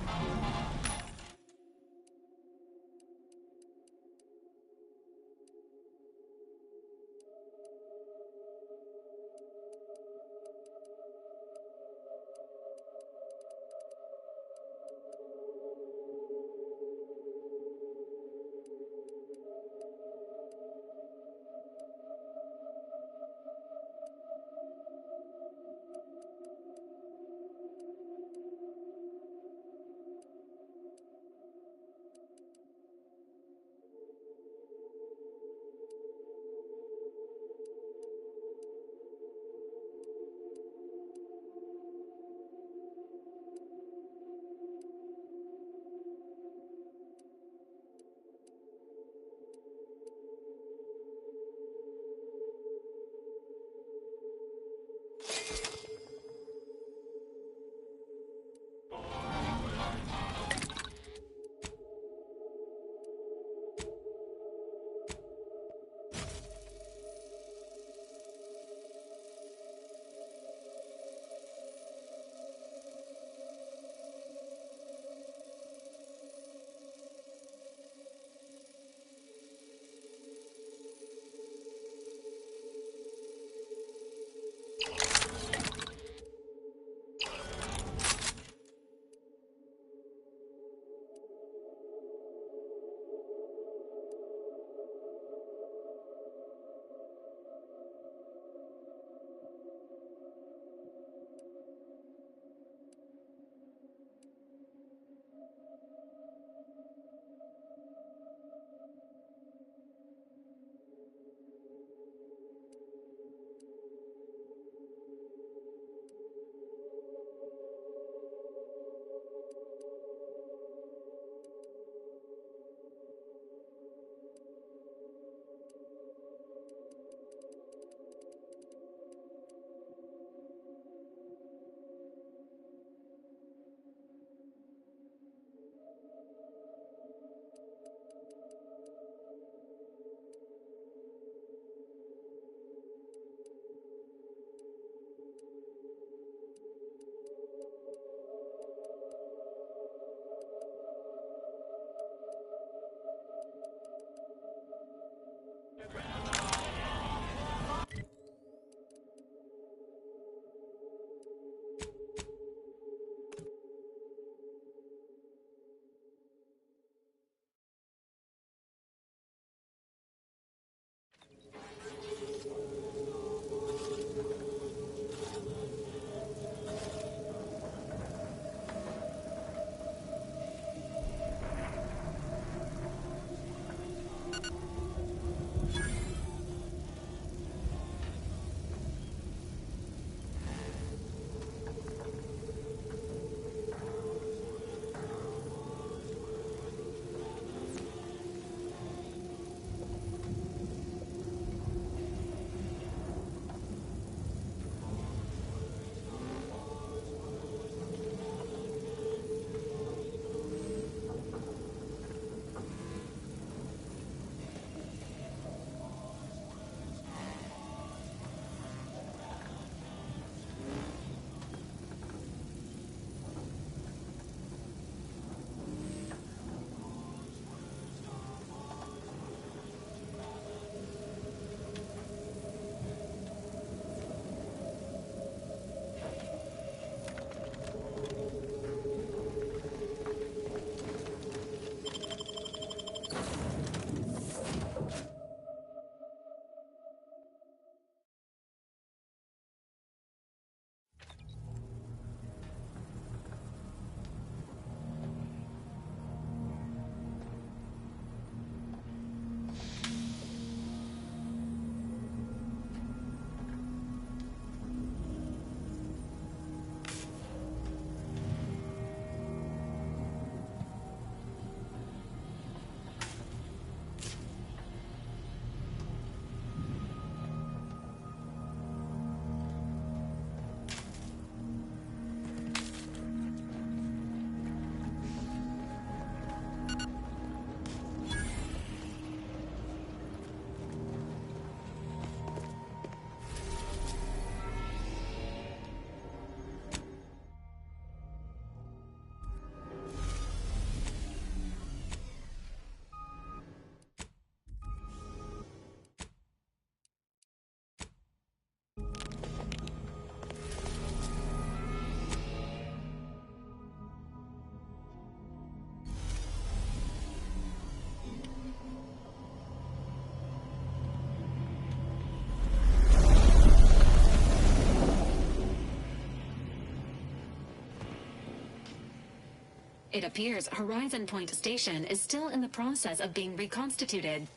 It appears Horizon Point Station is still in the process of being reconstituted.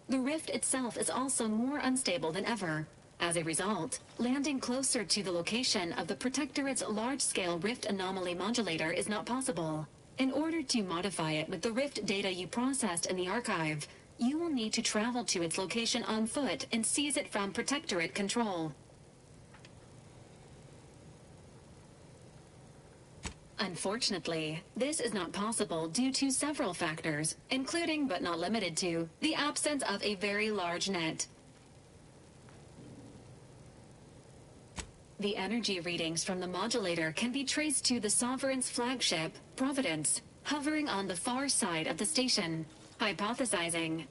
The rift itself is also more unstable than ever. As a result, landing closer to the location of the Protectorate's large-scale rift anomaly modulator is not possible. In order to modify it with the rift data you processed in the archive, you will need to travel to its location on foot and seize it from Protectorate control. Unfortunately, this is not possible due to several factors, including but not limited to the absence of a very large net. The energy readings from the modulator can be traced to the Sovereign's flagship, Providence, hovering on the far side of the station. Hypothesizing.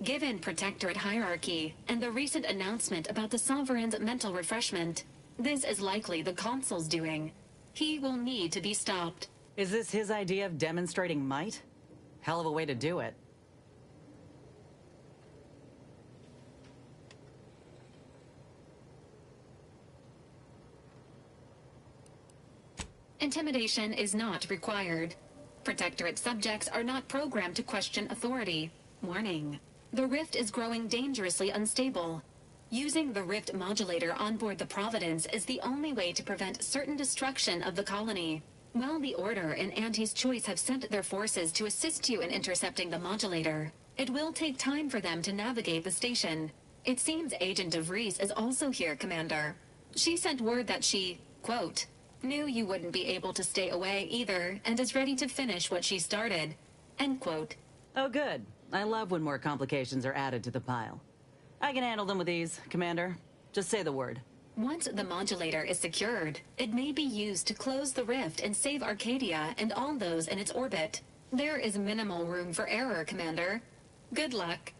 Given Protectorate hierarchy and the recent announcement about the Sovereign's mental refreshment, this is likely the Consul's doing. He will need to be stopped. Is this his idea of demonstrating might? Hell of a way to do it. Intimidation is not required. Protectorate subjects are not programmed to question authority. Warning. The rift is growing dangerously unstable. Using the rift modulator on board the Providence is the only way to prevent certain destruction of the colony. While the Order and Auntie's Choice have sent their forces to assist you in intercepting the modulator, it will take time for them to navigate the station. It seems Agent DeVries is also here, Commander. She sent word that she, quote, knew you wouldn't be able to stay away either, and is ready to finish what she started, end quote. Oh, good. I love when more complications are added to the pile. I can handle them with ease, Commander. Just say the word. Once the modulator is secured, it may be used to close the rift and save Arcadia and all those in its orbit. There is minimal room for error, Commander. Good luck.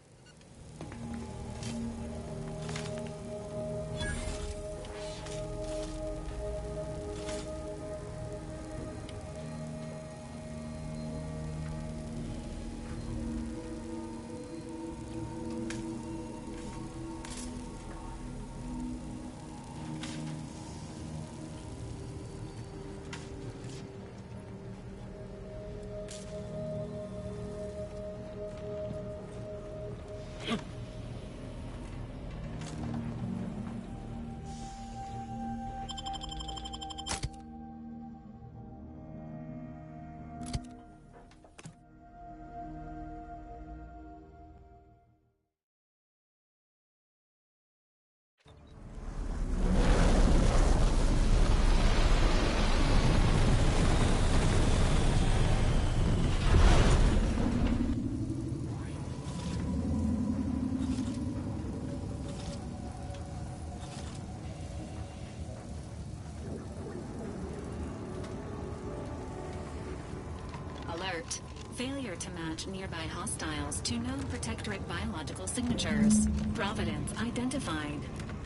Alert. Failure to match nearby hostiles to known Protectorate biological signatures. Providence identified.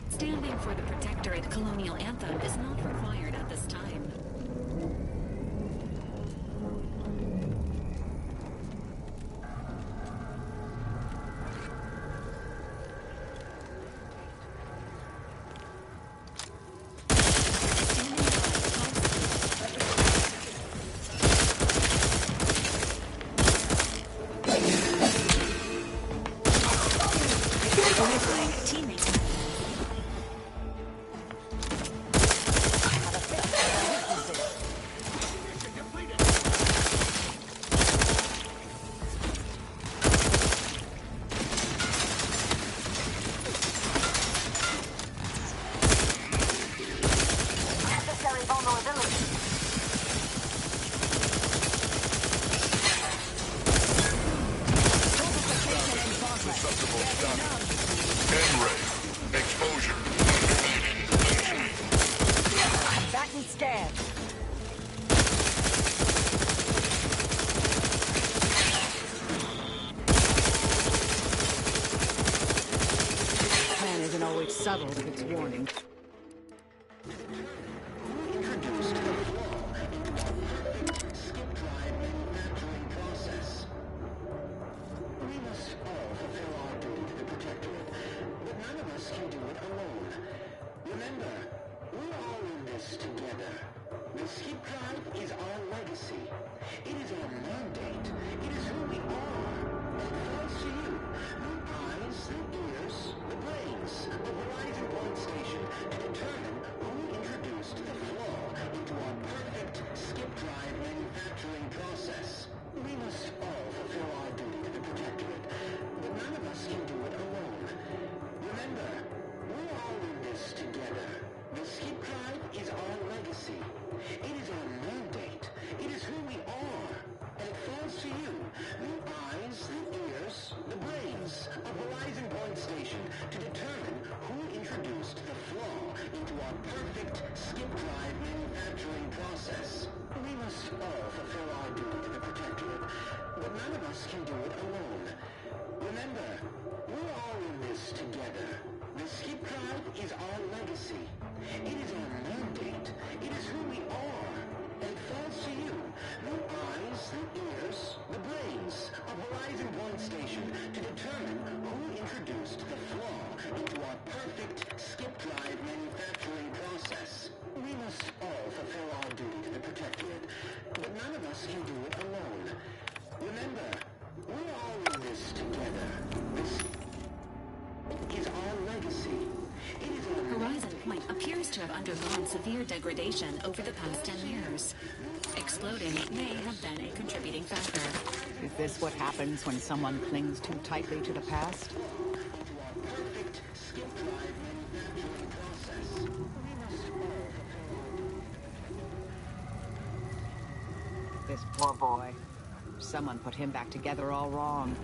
Standing for the Protectorate colonial anthem is not required at this time. Subtle with its warning. Introduced to the floor. Skip drive manufacturing process. We must all fulfill our duty to the Protectorate, but none of us can do it alone. Remember, we're all in this together. The skip drive is our legacy. It is our perfect skip drive manufacturing process. We must all fulfill our duty to the Protectorate, but none of us can do it alone. Remember, we're all in this together. The skip drive is our legacy. It is our mandate. It is who we are. And it falls to you, the eyes, the ears, the brains of Horizon Point Station to determine who introduced the flaw into our perfect skip drive manufacturing process. We must all fulfill our duty to the Protectorate, but none of us can do it alone. Remember, we're all in this together. This is our legacy. It is our Horizon Point appears to have undergone severe degradation over the past 10 years. Exploding may have been a contributing factor. Is this what happens when someone clings too tightly to the past? perfect skip drive manufacturing process. We must all fulfill. This poor boy. Someone put him back together all wrong.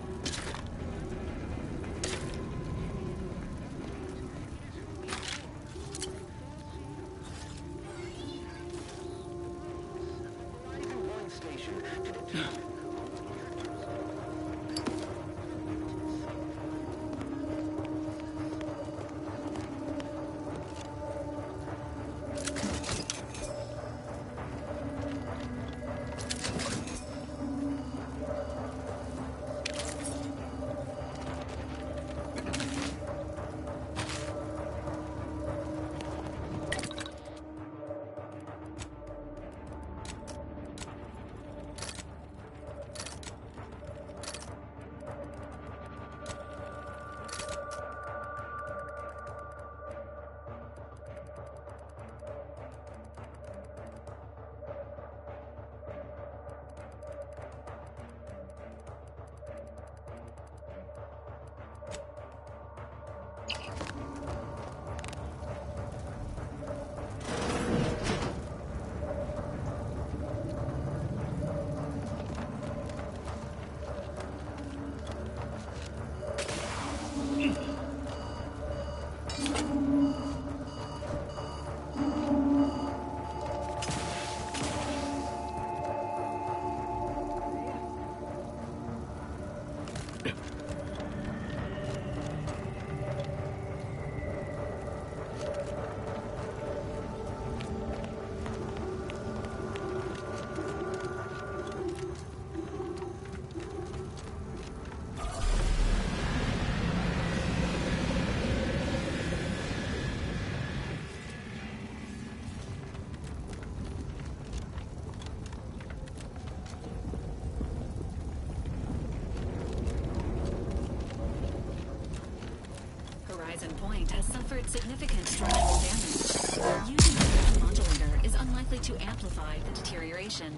Horizon Point has suffered significant structural damage. Using a modulator is unlikely to amplify the deterioration.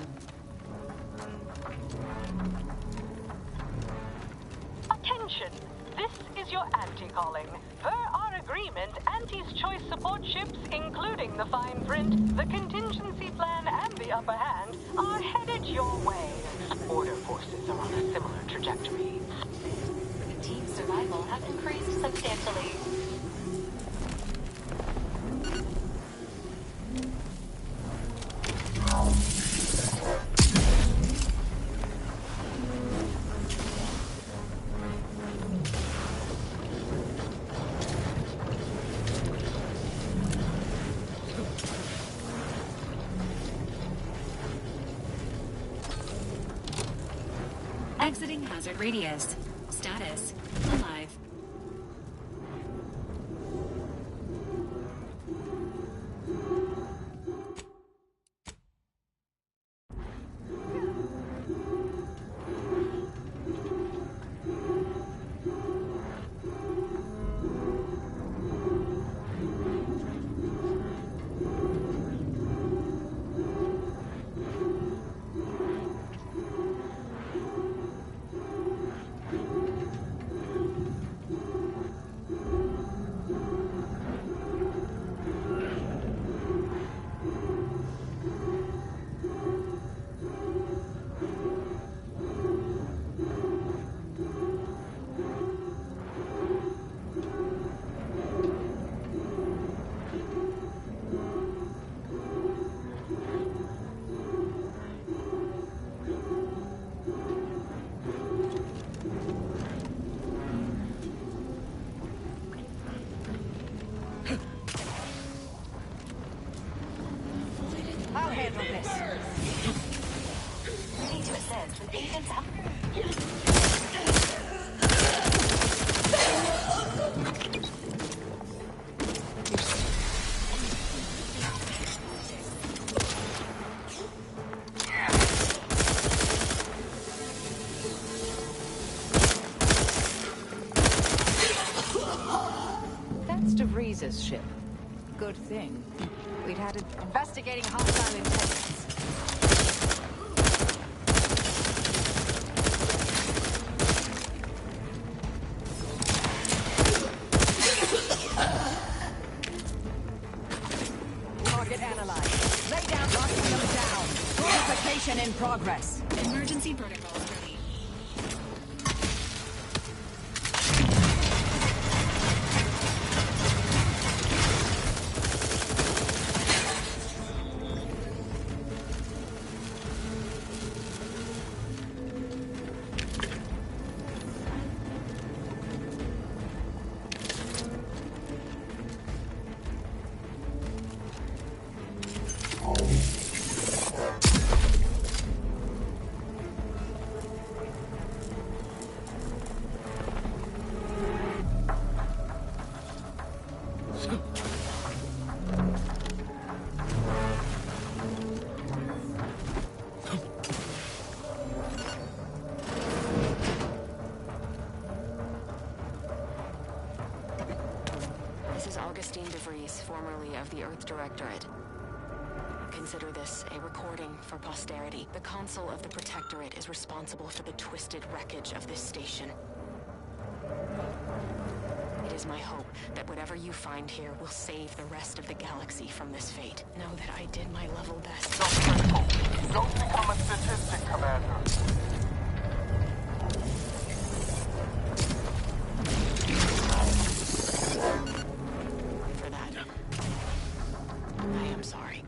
Attention! This is your anti-calling. Per our agreement, Anti's choice support ships, including the fine print, the contingency plan, and the upper hand, are headed your way. Order forces are on a similar trajectory. Team survival has increased substantially. Exiting hazard radius. Status: alive. Good thing. We'd had it investigating hostile intelligence. Target analyzed. Lay down, knocking them down. Purification in progress. Emergency protocols ready. Formerly of the Earth Directorate. Consider this a recording for posterity. The Consul of the Protectorate is responsible for the twisted wreckage of this station. It is my hope that whatever you find here will save the rest of the galaxy from this fate. Know that I did my level best. So critical. Don't become a statistic, Commander. I am sorry.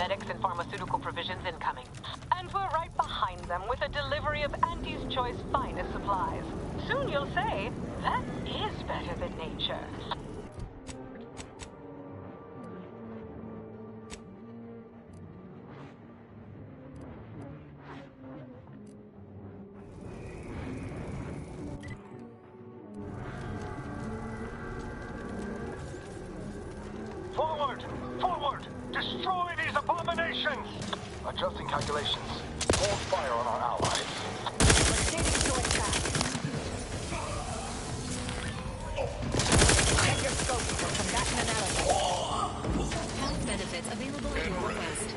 medics and pharmaceutical provisions incoming. And we're right behind them with a delivery of Auntie's Choice finest supplies. Soon you'll say, that is better than nature. Forward! Forward! Destroy these abominations! Adjusting calculations. Hold fire on our allies. Let's take it to attack. Check your scope for combatant analysis. Health benefits available at your request.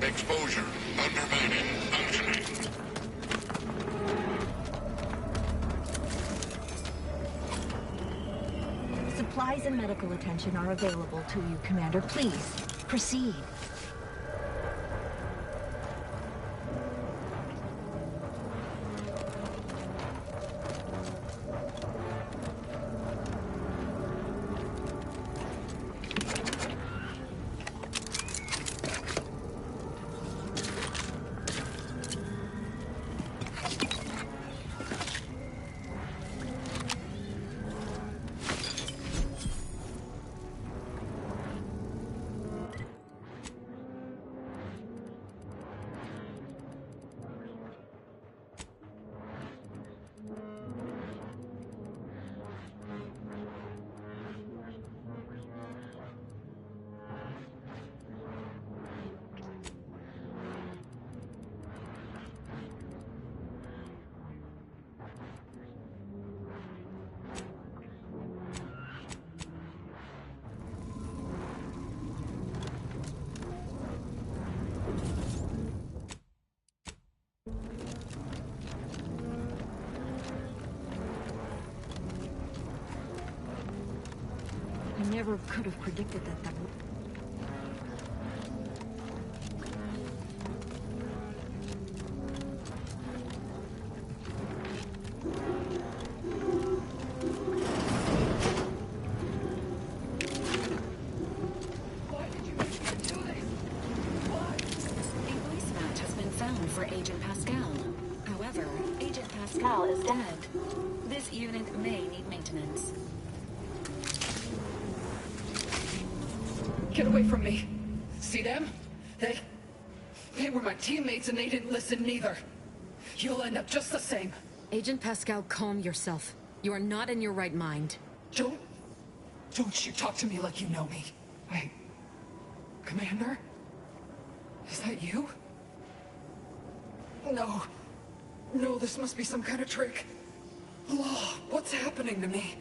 Exposure. Undermining. Functioning. Supplies and medical attention are available to you, Commander. Please, proceed. I never could have predicted that would... For Agent Pascal. However, Agent Pascal is dead. This unit may need maintenance. Get away from me. See them? They were my teammates and they didn't listen neither. You'll end up just the same. Agent Pascal, calm yourself. You are not in your right mind. Don't you talk to me like you know me. Commander? Is that you? No, this must be some kind of trick. Law, what's happening to me?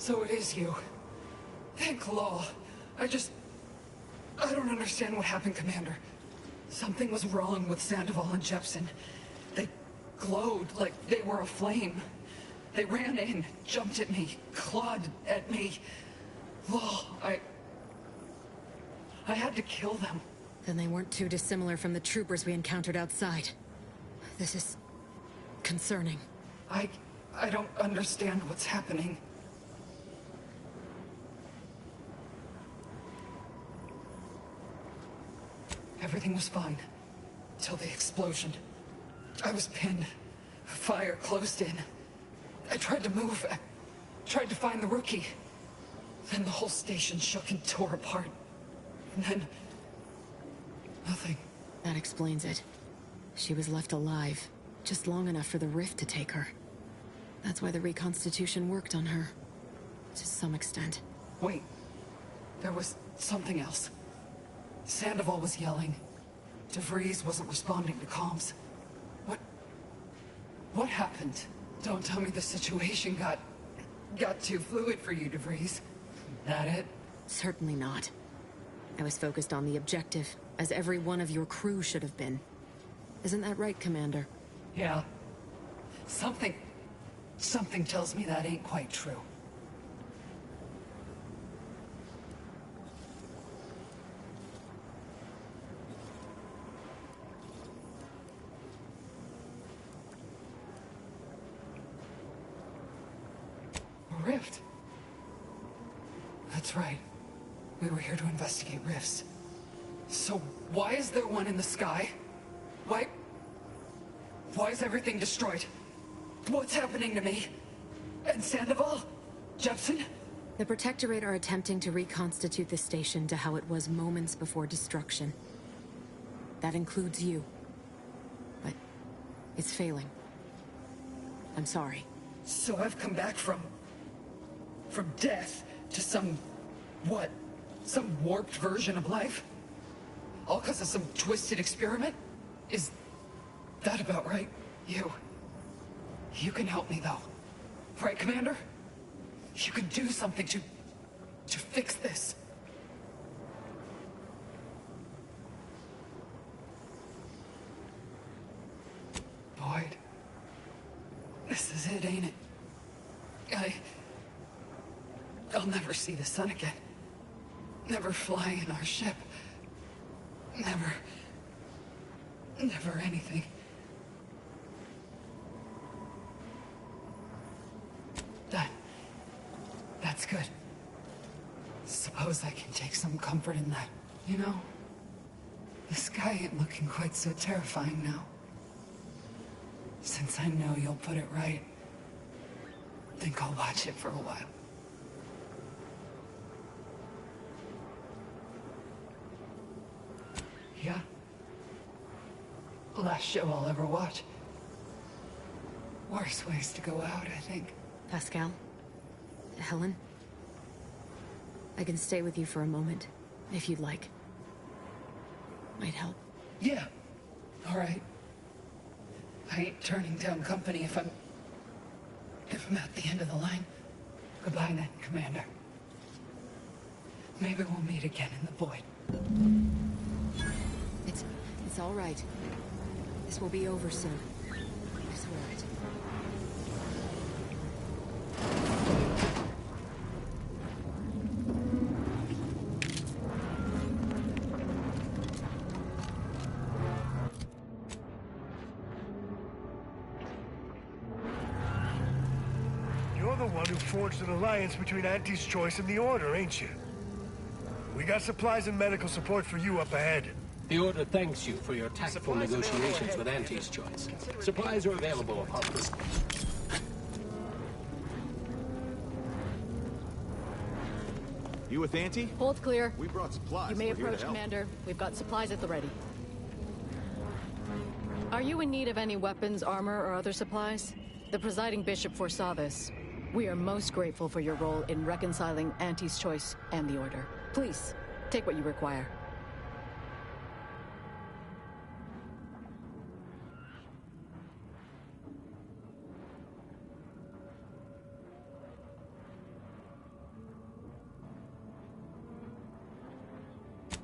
So it is you. Thank law. I don't understand what happened, Commander. Something was wrong with Sandoval and Jepson. They glowed like they were aflame. They ran in, jumped at me, clawed at me. Law, I had to kill them. Then they weren't too dissimilar from the troopers we encountered outside. This is concerning. I don't understand what's happening. Everything was fine. Till the explosion. I was pinned. Fire closed in. I tried to move. I tried to find the rookie. Then the whole station shook and tore apart. And then... nothing. That explains it. She was left alive, just long enough for the rift to take her. That's why the reconstitution worked on her. To some extent. Wait. There was something else. Sandoval was yelling. DeVries wasn't responding to comms. What happened? Don't tell me the situation got too fluid for you, DeVries. That it? Certainly not. I was focused on the objective, as every one of your crew should have been. Isn't that right, Commander? Yeah. Something tells me that ain't quite true. A rift. That's right. We were here to investigate rifts. So why is there one in the sky? Why is everything destroyed? What's happening to me? And Sandoval? Jepson? The Protectorate are attempting to reconstitute the station to how it was moments before destruction. That includes you. But it's failing. I'm sorry. So I've come back from death to some warped version of life? All because of some twisted experiment? Is that about right? You can help me, though. Right, Commander? You can do something to fix this. Boyd. This is it, ain't it? I'll never see the sun again. Never fly in our ship. Never anything. That's good. Suppose I can take some comfort in that. You know, the sky ain't looking quite so terrifying now. Since I know you'll put it right, think I'll watch it for a while. Yeah. Last show I'll ever watch. Worst ways to go out, I think. Pascal? Helen? I can stay with you for a moment, if you'd like. Might help. Yeah. All right. I ain't turning down company if I'm at the end of the line. Goodbye then, Commander. Maybe we'll meet again in the void. It's all right. This will be over soon. I swear it. You're the one who forged an alliance between Auntie's Choice and the Order, ain't you? We got supplies and medical support for you up ahead. The Order thanks you for your tactful negotiations with Auntie's Choice. Supplies are available upon this. You with Auntie? Hold clear. We brought supplies. You may We're here to approach, help. Commander. We've got supplies at the ready. Are you in need of any weapons, armor, or other supplies? The presiding bishop foresaw this. We are most grateful for your role in reconciling Auntie's Choice and the Order. Please, take what you require.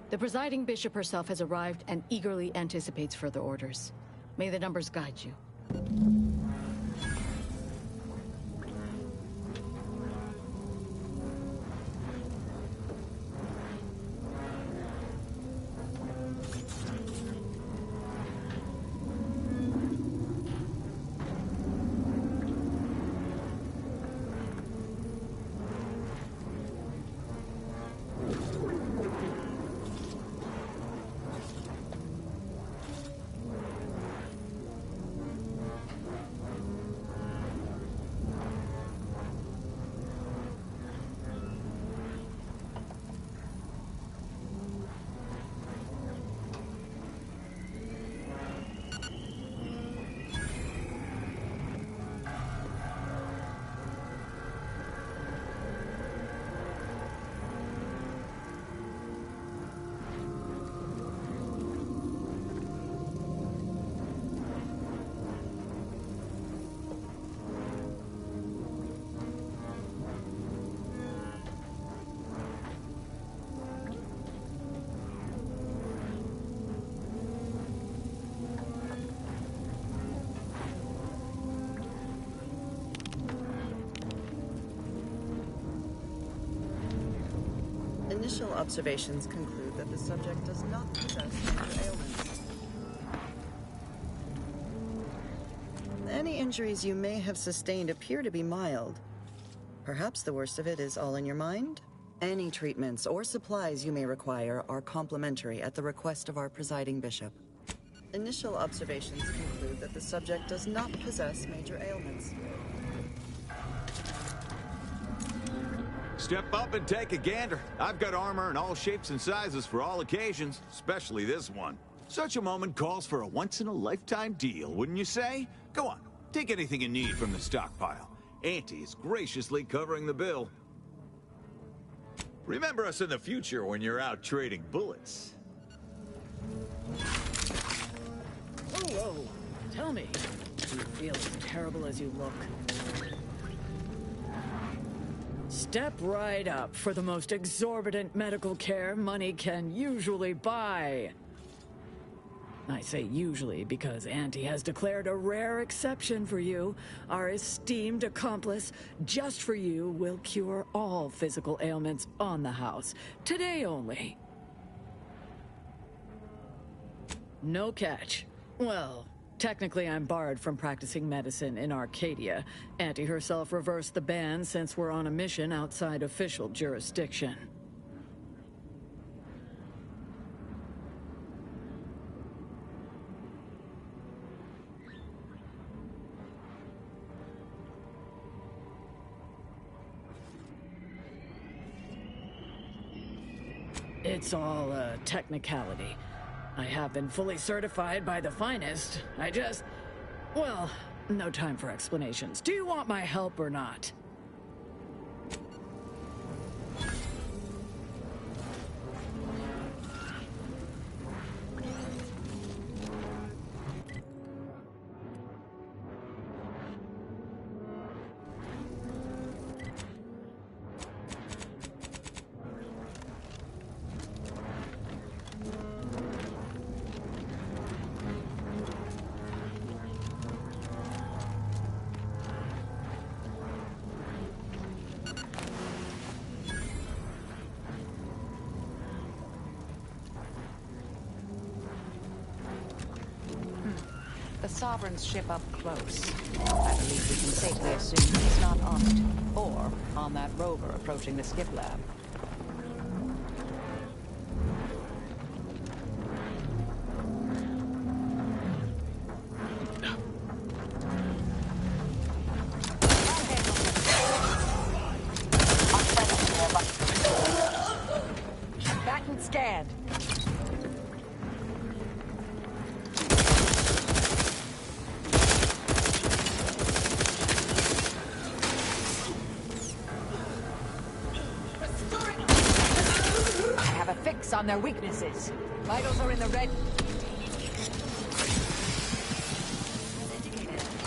The presiding bishop herself has arrived and eagerly anticipates further orders. May the numbers guide you. Initial observations conclude that the subject does not possess major ailments. Any injuries you may have sustained appear to be mild. Perhaps the worst of it is all in your mind? Any treatments or supplies you may require are complimentary at the request of our presiding bishop. Initial observations conclude that the subject does not possess major ailments. Step up and take a gander. I've got armor in all shapes and sizes for all occasions, especially this one. Such a moment calls for a once-in-a-lifetime deal, wouldn't you say? Go on, take anything you need from the stockpile. Auntie is graciously covering the bill. Remember us in the future when you're out trading bullets. Whoa. Tell me, do you feel as terrible as you look? Step right up for the most exorbitant medical care money can usually buy. I say usually because Auntie has declared a rare exception for you. Our esteemed accomplice, just for you, will cure all physical ailments on the house. Today only. No catch. Well, technically I'm barred from practicing medicine in Arcadia. Auntie herself reversed the ban since we're on a mission outside official jurisdiction. It's all a technicality. I have been fully certified by the finest. Well, no time for explanations. Do you want my help or not? Sovereign's ship up close. I believe we can safely assume he's not on it, or on that rover approaching the skip lab. Back and scanned. On their weaknesses. Vitals are in the red.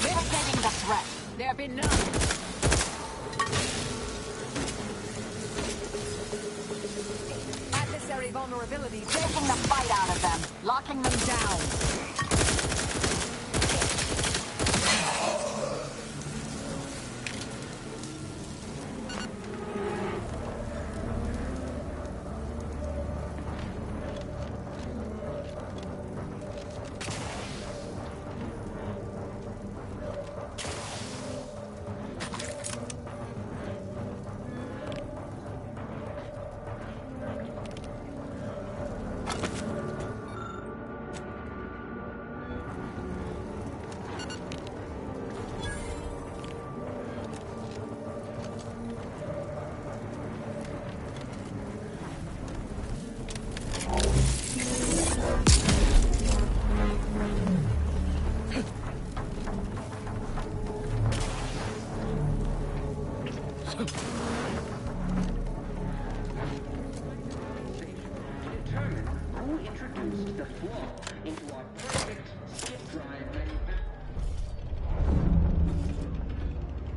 Mitigating the threat. There have been none. Adversary vulnerability. Locking them down.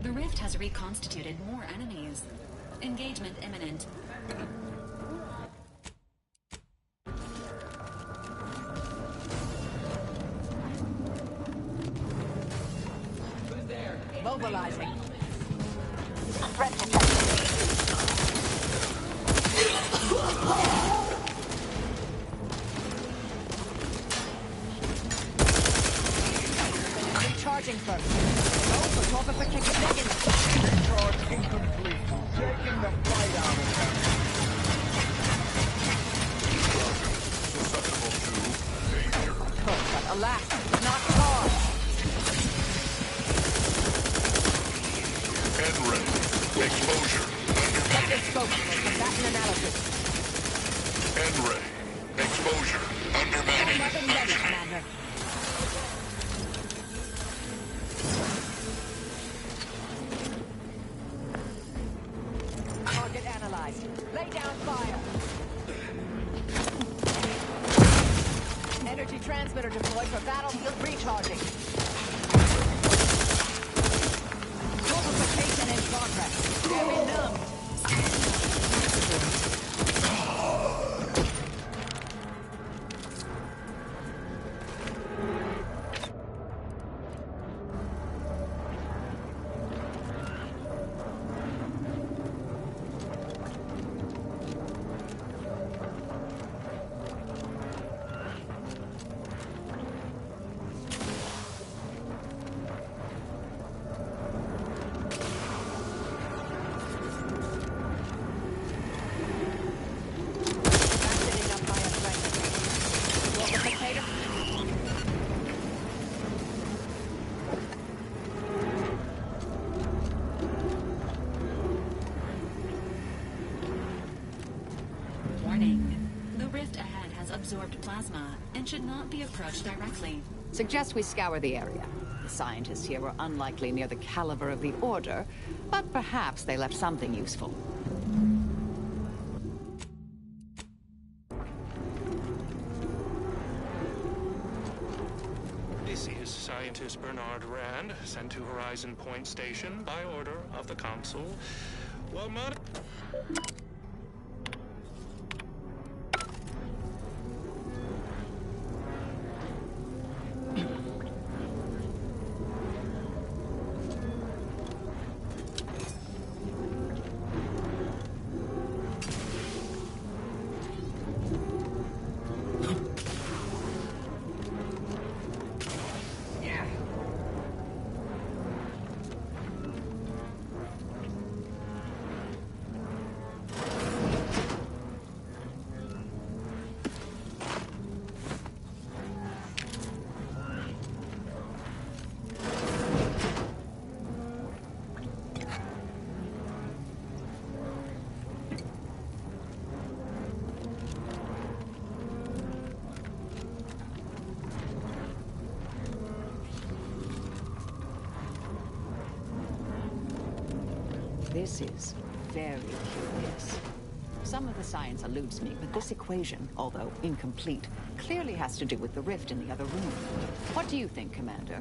The rift has reconstituted more enemies. Engagement imminent. Mobilizing. Threat detected. Recharging first. Go for torpification. Recharge incomplete. Taking the fight out of them. Susceptible to danger. But alas, not far. N-ray. Exposure. Check your scope for combatant analysis. N-ray. Exposure. Undermining. Weapon ready, Commander. Target analyzed. Lay down fire. Energy transmitter deployed for battlefield recharging. Torpification in progress. Very numb. Warning. The rift ahead has absorbed plasma and should not be approached directly. Suggest we scour the area. The scientists here were unlikely near the caliber of the Order, but perhaps they left something useful. This is Scientist Bernard Rand, sent to Horizon Point Station by order of the Council. Well, This is very curious. Some of the science eludes me, but this equation, although incomplete, clearly has to do with the rift in the other room. What do you think, Commander?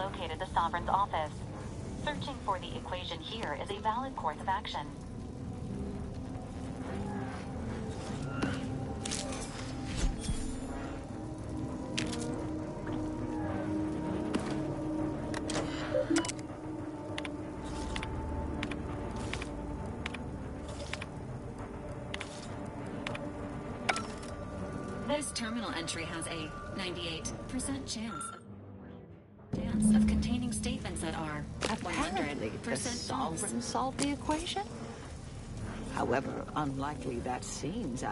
located the Sovereign's office. Searching for the equation here is a valid course of action. This terminal entry has a 98% chance of containing statements that are Apparently, the 100% false. Sovereign solved the equation? However unlikely that seems,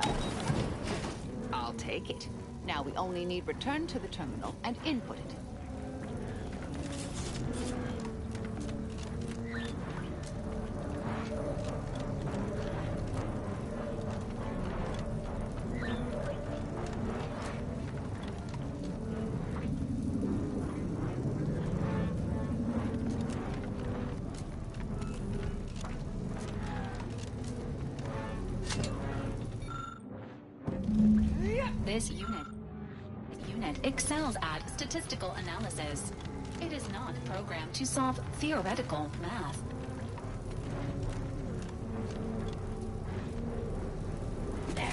I'll take it. Now we only need return to the terminal and input it. This unit excels at statistical analysis. It is not programmed to solve theoretical math. There.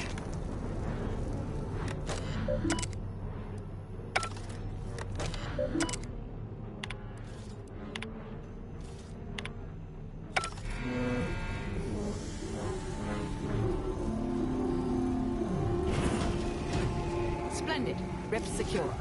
Splendid. Rip secure.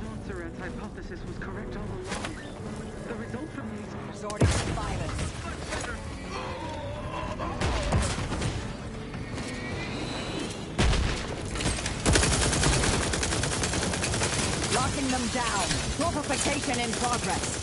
Montserrat's hypothesis was correct all along. The result from these... Resorting to violence. Locking them down. Fortification in progress.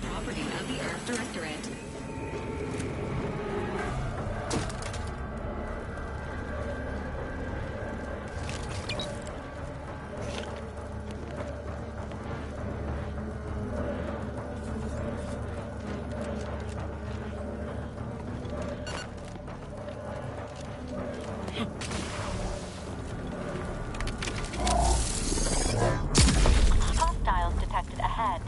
Property of the Earth Directorate. Hostiles detected ahead.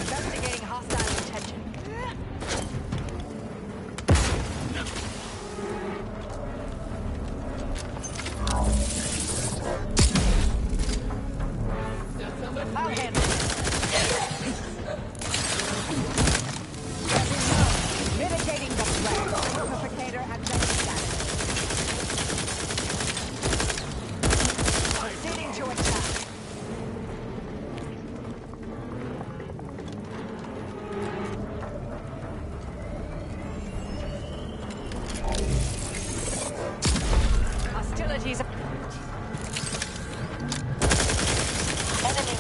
Investigating hostile intention. I'll handle it. Mitigating the threat. Purificator at ready status. Proceeding to attack. Hostilities. Enemy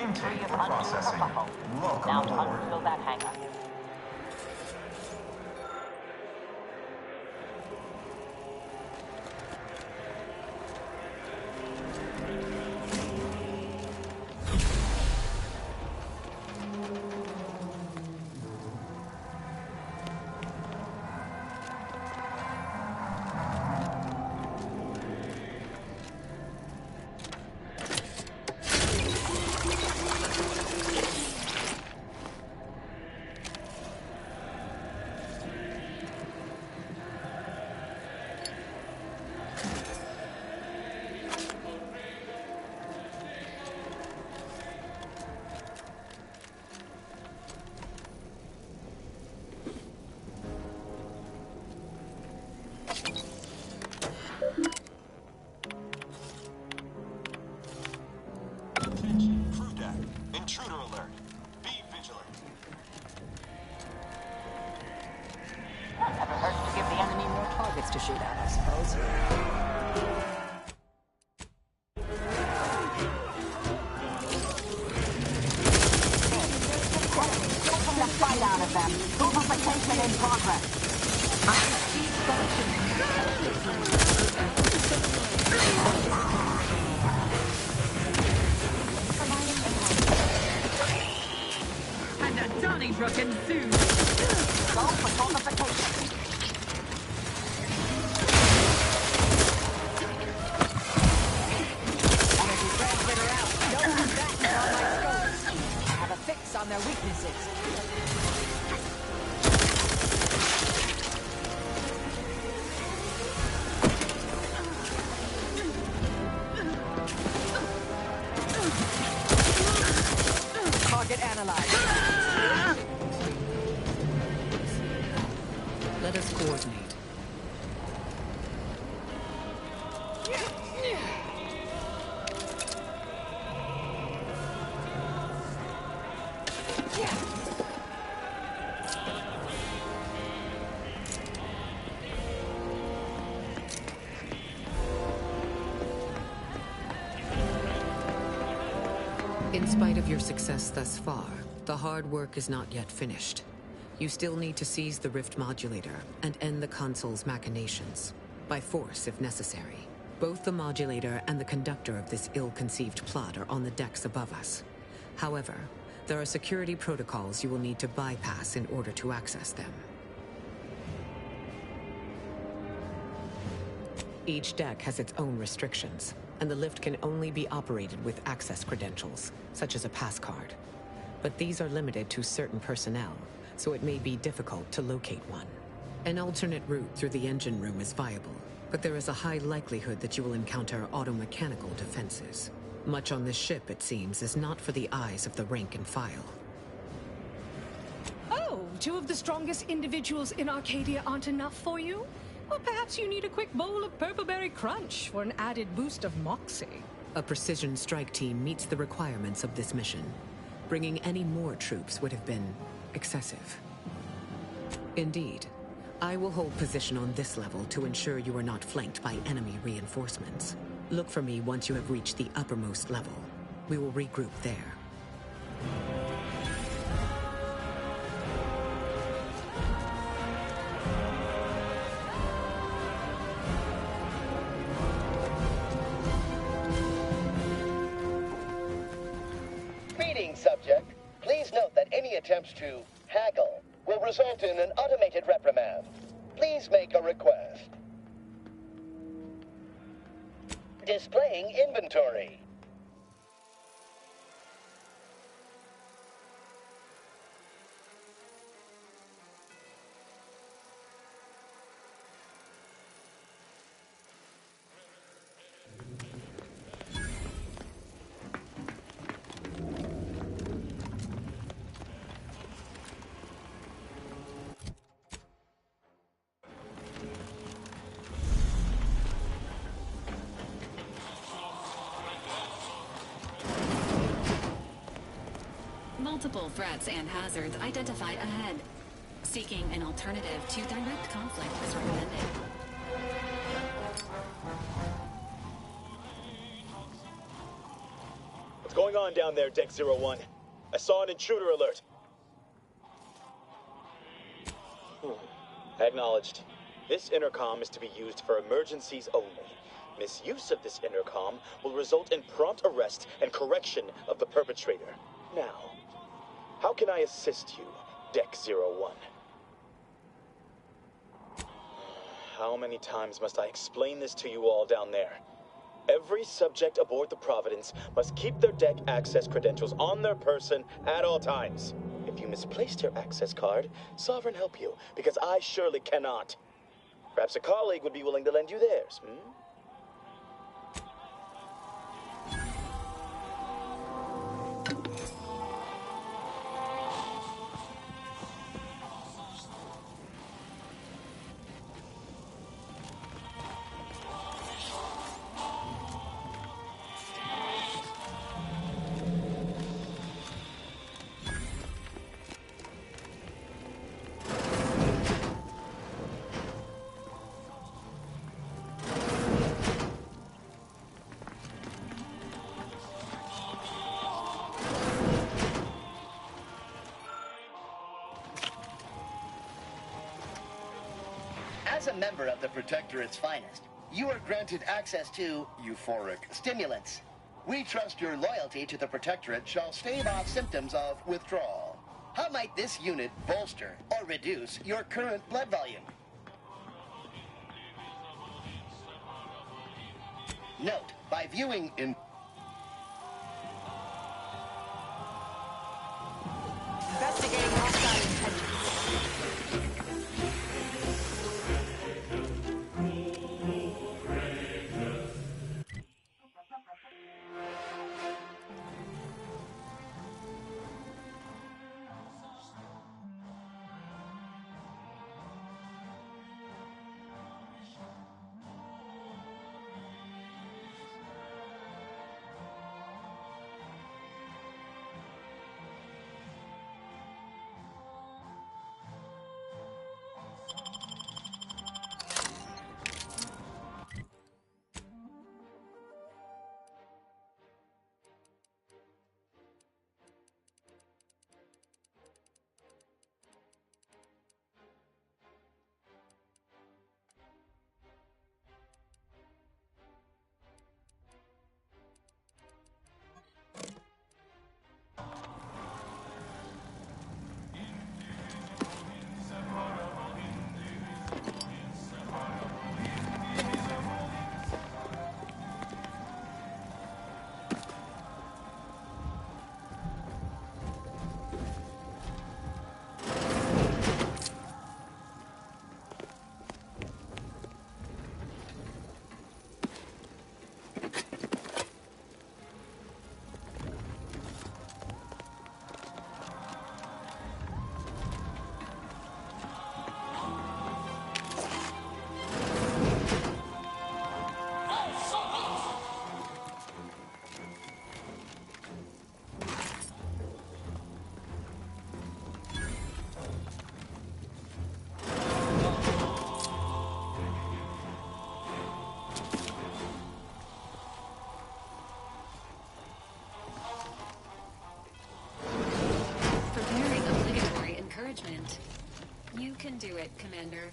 Intake processing. Welcome Now to aboard. unfill that hangar. Attention, crew deck. Intruder alert. Be vigilant. Never hurts to give the enemy more targets to shoot at, I suppose. Taking the fight out of them. Purification in progress. And a Donnybrook ensues. Go for fortification. Energy transmitter out. Don't come back on my scopes. I have a fix on their weaknesses. Target analyzed. Let us coordinate. In spite of your success thus far, the hard work is not yet finished. You still need to seize the rift modulator and end the console's machinations, by force if necessary. Both the modulator and the conductor of this ill-conceived plot are on the decks above us. However, there are security protocols you will need to bypass in order to access them. Each deck has its own restrictions, and the lift can only be operated with access credentials, such as a pass card. But these are limited to certain personnel, so it may be difficult to locate one. An alternate route through the engine room is viable, but there is a high likelihood that you will encounter automechanical defenses. Much on this ship, it seems, is not for the eyes of the rank and file. Oh, two of the strongest individuals in Arcadia aren't enough for you? Or perhaps you need a quick bowl of Purpleberry Crunch for an added boost of moxie. A precision strike team meets the requirements of this mission. Bringing any more troops would have been excessive. Indeed, I will hold position on this level to ensure you are not flanked by enemy reinforcements. Look for me once you have reached the uppermost level. We will regroup there. Greetings, subject. Please note that any attempts to haggle will result in an automated reprimand. Please make a request. Displaying inventory. Multiple threats and hazards identified ahead. Seeking an alternative to direct conflict is recommended. What's going going on down there, Deck 01? I saw an intruder alert. Acknowledged. This intercom is to be used for emergencies only. Misuse of this intercom will result in prompt arrest and correction of the perpetrator. Now, how can I assist you, Deck 01? How many times must I explain this to you all down there? Every subject aboard the Providence must keep their deck access credentials on their person at all times. If you misplaced your access card, Sovereign help you, because I surely cannot. Perhaps a colleague would be willing to lend you theirs, As a member of the Protectorate's finest, you are granted access to euphoric stimulants. We trust your loyalty to the Protectorate shall stave off symptoms of withdrawal. How might this unit bolster or reduce your current blood volume? Note, by viewing in... Investigating hostile intentions. You can do it, Commander.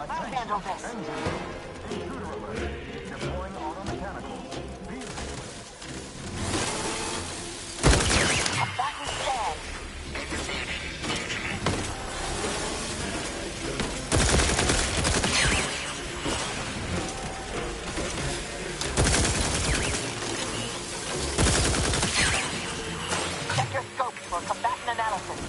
I'll handle this. Intruder alert. Deploying auto-mechanical. Attack is dead. Check your scopes for combatant analysis.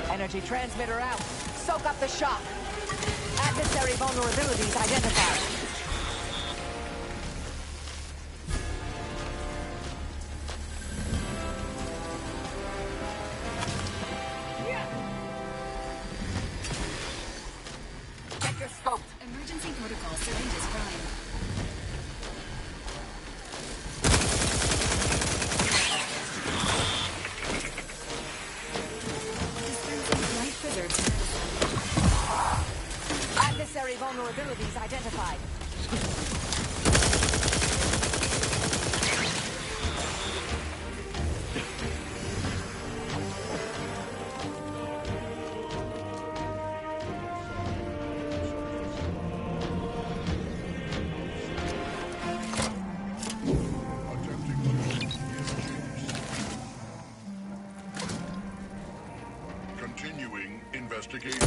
Energy transmitter out. Soak up the shock. Adversary vulnerabilities identified. Check your scopes. Emergency protocol syringes prime. Life preserves. Adversary vulnerabilities identified. Continuing investigation.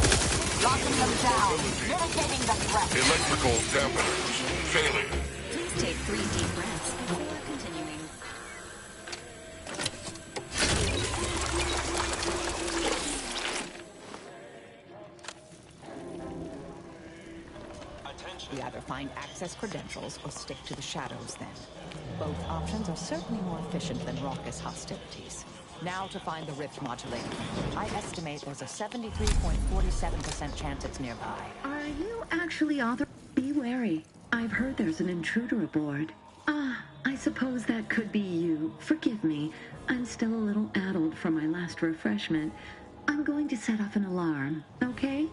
Locking them down. Mitigating the threat. Electrical dampeners failing. Please take 3 deep breaths before continuing. We either find access credentials or stick to the shadows then. Both options are certainly more efficient than raucous hostilities. Now to find the rift modulator. I estimate there's a 73.47% chance it's nearby. Are you actually author? Be wary. I've heard there's an intruder aboard. Ah, I suppose that could be you. Forgive me. I'm still a little addled from my last refreshment. I'm going to set off an alarm, okay?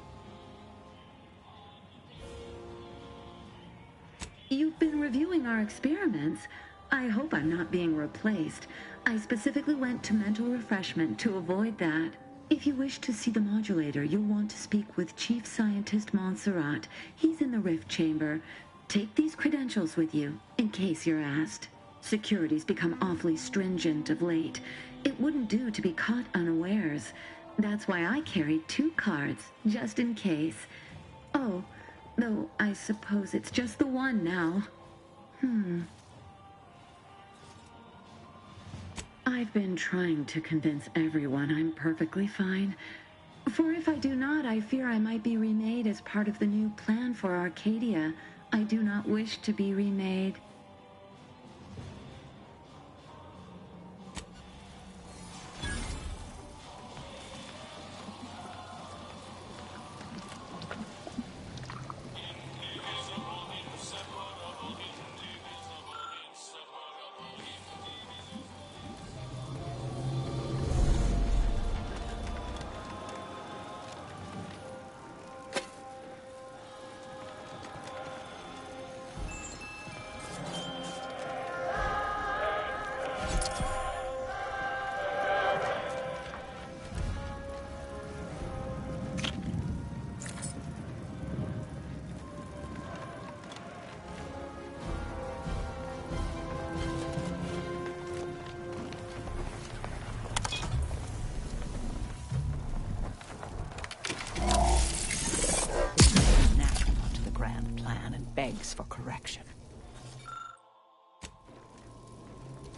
You've been reviewing our experiments. I hope I'm not being replaced. I specifically went to mental refreshment to avoid that. If you wish to see the modulator, you'll want to speak with Chief Scientist Montserrat. He's in the rift chamber. Take these credentials with you, in case you're asked. Security's become awfully stringent of late. It wouldn't do to be caught unawares. That's why I carried 2 cards, just in case. Oh, though I suppose it's just the one now. I've been trying to convince everyone I'm perfectly fine. For if I do not, I fear I might be remade as part of the new plan for Arcadia. I do not wish to be remade. Begs for correction.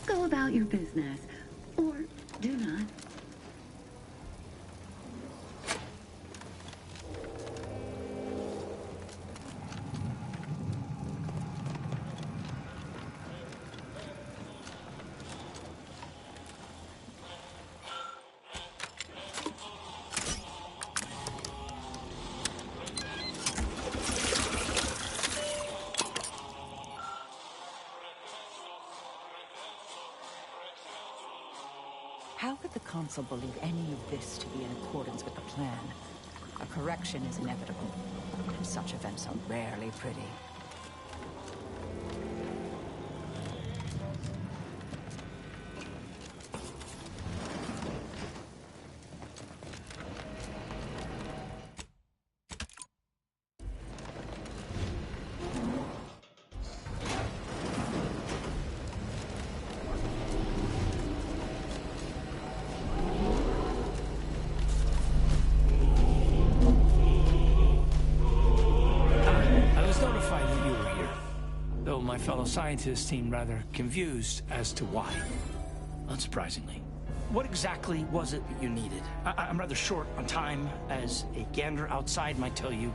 Go about your business, or do not. How could the Council believe any of this to be in accordance with the plan? A correction is inevitable, and such events are rarely pretty. Scientists seemed rather confused as to why, unsurprisingly. What exactly was it that you needed? I'm rather short on time, as a gander outside might tell you.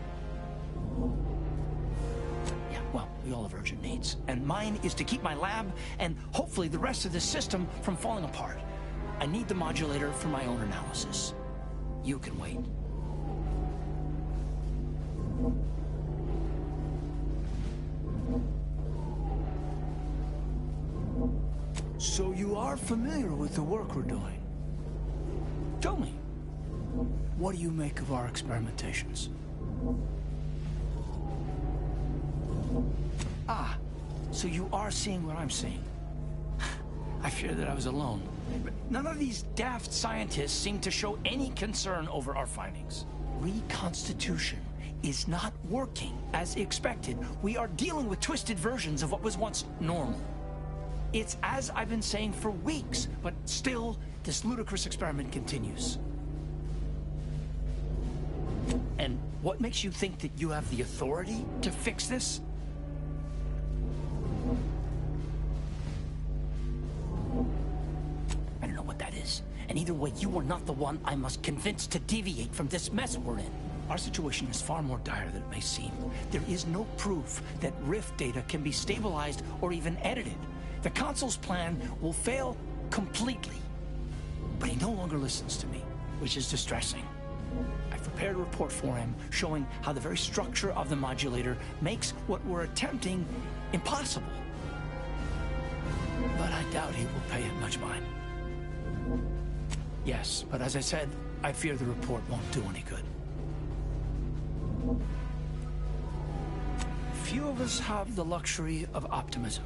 Yeah, well, we all have urgent needs. And mine is to keep my lab, and hopefully the rest of this system, from falling apart. I need the modulator for my own analysis. You can wait. So you are familiar with the work we're doing. Tell me, what do you make of our experimentations? Ah, so you are seeing what I'm seeing. I feared that I was alone. But none of these daft scientists seem to show any concern over our findings. Reconstitution is not working as expected. We are dealing with twisted versions of what was once normal. It's as I've been saying for weeks, but still, this ludicrous experiment continues. And what makes you think that you have the authority to fix this? I don't know what that is. And either way, you are not the one I must convince to deviate from this mess we're in. Our situation is far more dire than it may seem. There is no proof that Rift data can be stabilized or even edited. The Consul's plan will fail completely. But he no longer listens to me, which is distressing. I've prepared a report for him showing how the very structure of the modulator makes what we're attempting impossible. But I doubt he will pay it much mind. Yes, but as I said, I fear the report won't do any good. Few of us have the luxury of optimism.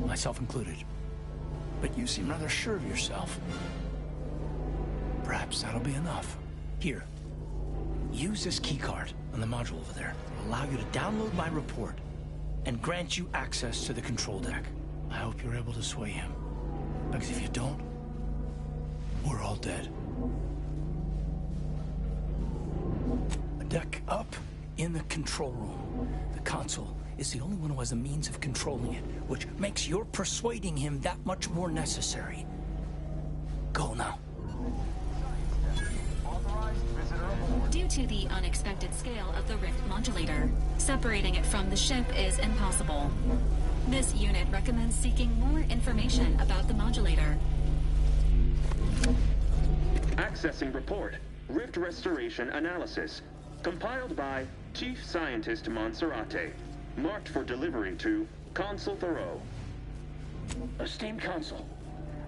Myself included. But you seem rather sure of yourself. Perhaps that'll be enough. Here, use this keycard on the module over there. It'll allow you to download my report and grant you access to the control deck. I hope you're able to sway him. Because if you don't, we're all dead. A deck up in the control room. The console is the only one who has the means of controlling it, which makes your persuading him that much more necessary. Go now. Due to the unexpected scale of the Rift modulator, separating it from the ship is impossible. This unit recommends seeking more information about the modulator. Accessing report. Rift restoration analysis. Compiled by Chief Scientist Monserrate. Marked for delivery to Consul Thoreau. Esteemed Consul,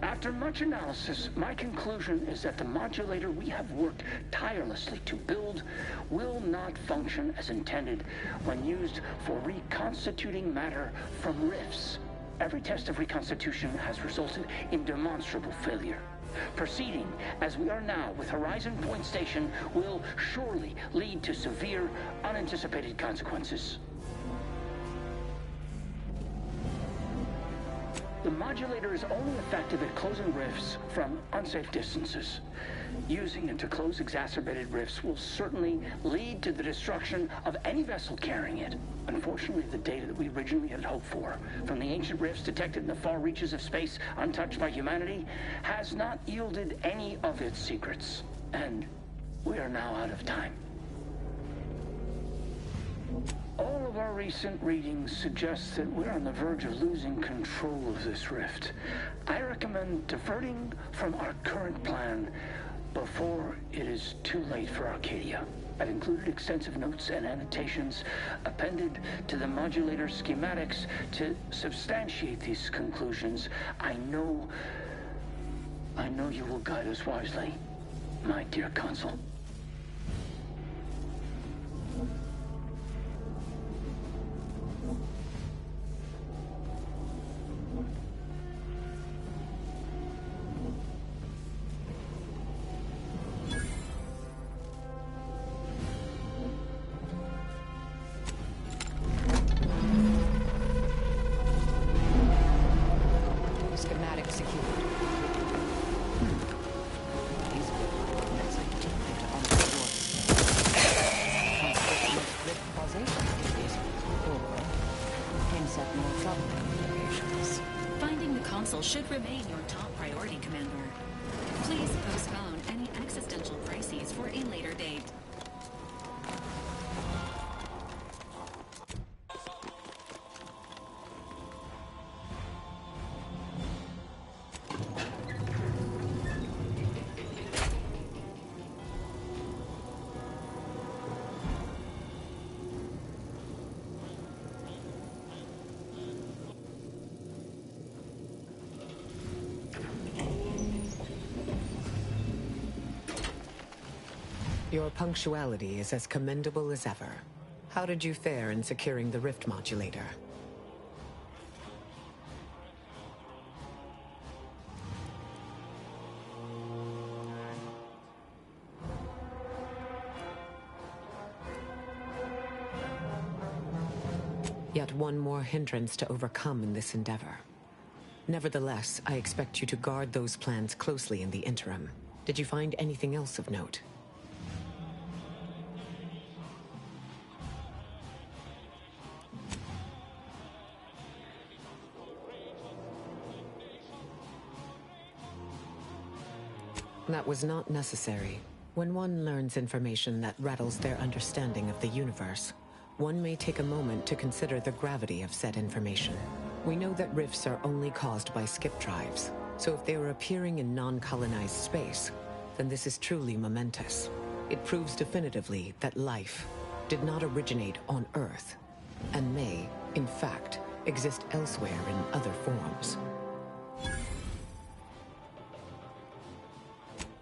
after much analysis, my conclusion is that the modulator we have worked tirelessly to build will not function as intended when used for reconstituting matter from rifts. Every test of reconstitution has resulted in demonstrable failure. Proceeding as we are now with Horizon Point Station will surely lead to severe, unanticipated consequences. The modulator is only effective at closing rifts from unsafe distances. Using it to close exacerbated rifts will certainly lead to the destruction of any vessel carrying it. Unfortunately, the data that we originally had hoped for, from the ancient rifts detected in the far reaches of space untouched by humanity, has not yielded any of its secrets. And we are now out of time. All of our recent readings suggest that we're on the verge of losing control of this rift. I recommend diverting from our current plan before it is too late for Arcadia. I've included extensive notes and annotations appended to the modulator schematics to substantiate these conclusions. I know I know you will guide us wisely, my dear Consul. Schematic secured. Finding the console should remain your top priority, Commander. Please postpone any existential crises for a later date. Your punctuality is as commendable as ever. How did you fare in securing the rift modulator? Yet one more hindrance to overcome in this endeavor. Nevertheless, I expect you to guard those plans closely in the interim. Did you find anything else of note? That was not necessary. When one learns information that rattles their understanding of the universe, one may take a moment to consider the gravity of said information. We know that rifts are only caused by skip drives, so if they are appearing in non-colonized space, then this is truly momentous. It proves definitively that life did not originate on Earth, and may, in fact, exist elsewhere in other forms.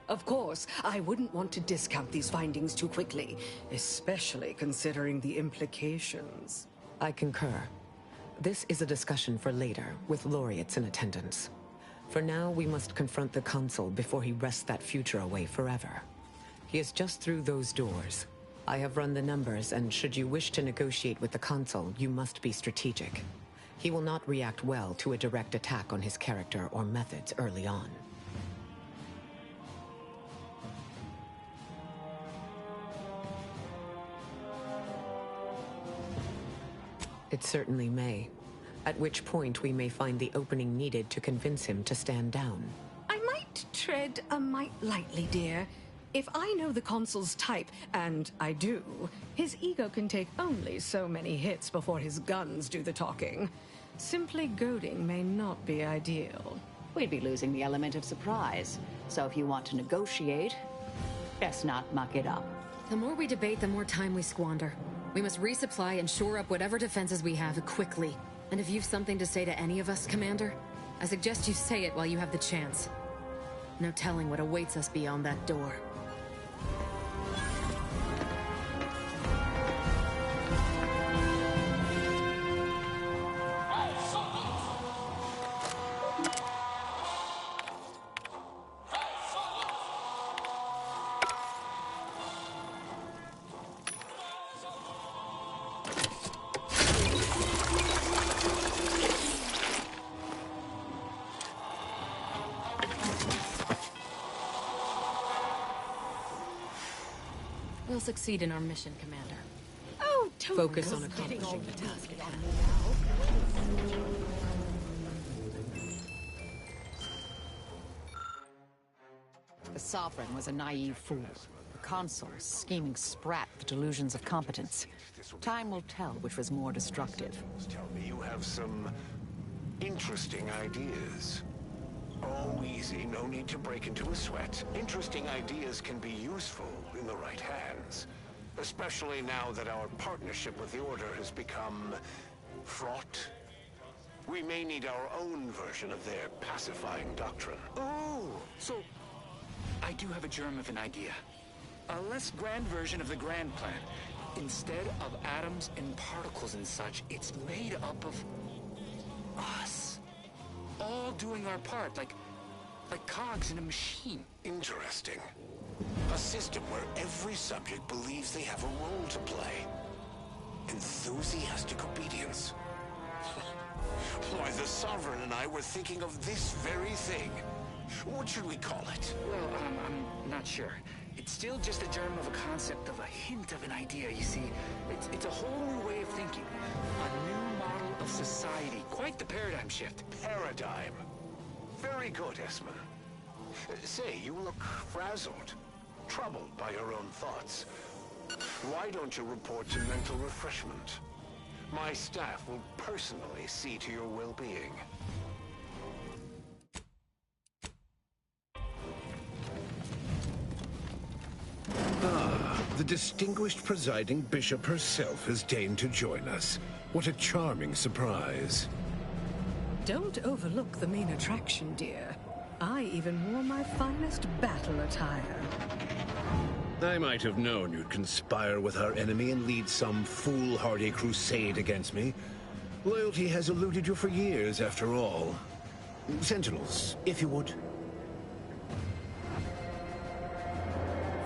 Of course, I wouldn't want to discount these findings too quickly, especially considering the implications. I concur. This is a discussion for later, with laureates in attendance. For now, we must confront the Consul before he wrests that future away forever. He is just through those doors. I have run the numbers, and should you wish to negotiate with the Consul, you must be strategic. He will not react well to a direct attack on his character or methods early on. It certainly may. At which point we may find the opening needed to convince him to stand down. I might tread a mite lightly, dear. If I know the Consul's type, and I do, his ego can take only so many hits before his guns do the talking. Simply goading may not be ideal. We'd be losing the element of surprise. So if you want to negotiate, best not muck it up. The more we debate, the more time we squander. We must resupply and shore up whatever defenses we have quickly. And if you've something to say to any of us, Commander, I suggest you say it while you have the chance. No telling what awaits us beyond that door. We'll succeed in our mission, Commander. Oh, totally. Focus on accomplishing the task at hand. The Sovereign was a naive fool. The Consul, scheming sprat with delusions of competence. Time will tell which was more destructive. Tell me you have some interesting ideas. Oh, easy. No need to break into a sweat. Interesting ideas can be useful in the right hands. Especially now that our partnership with the Order has become fraught. We may need our own version of their pacifying doctrine. Oh, so I do have a germ of an idea. A less grand version of the grand plan. Instead of atoms and particles and such, it's made up of us. All doing our part, like cogs in a machine. Interesting. A system where every subject believes they have a role to play. Enthusiastic obedience. Why, the Sovereign and I were thinking of this very thing. What should we call it? Well, I'm not sure. It's still just a germ of a concept, of a hint of an idea, you see. It's a whole new way of thinking. A new model of society. Quite the paradigm shift. Paradigm. Very good, Esmond. Say, you look frazzled, troubled by your own thoughts. Why don't you report to mental refreshment? My staff will personally see to your well-being. The distinguished presiding bishop herself has deigned to join us. What a charming surprise. Don't overlook the main attraction, dear. I even wore my finest battle attire. I might have known you'd conspire with our enemy and lead some foolhardy crusade against me. Loyalty has eluded you for years, after all. Sentinels, if you would.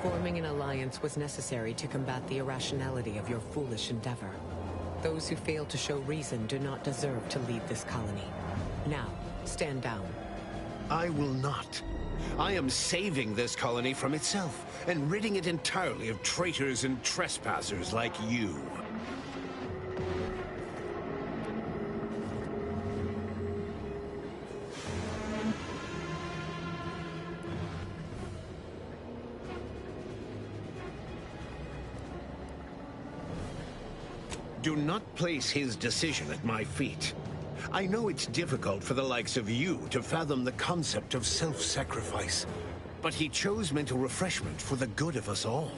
Forming an alliance was necessary to combat the irrationality of your foolish endeavor. Those who fail to show reason do not deserve to lead this colony. Now, stand down. I will not. I am saving this colony from itself, and ridding it entirely of traitors and trespassers like you. Do not place his decision at my feet. I know it's difficult for the likes of you to fathom the concept of self-sacrifice, but he chose mental refreshment for the good of us all.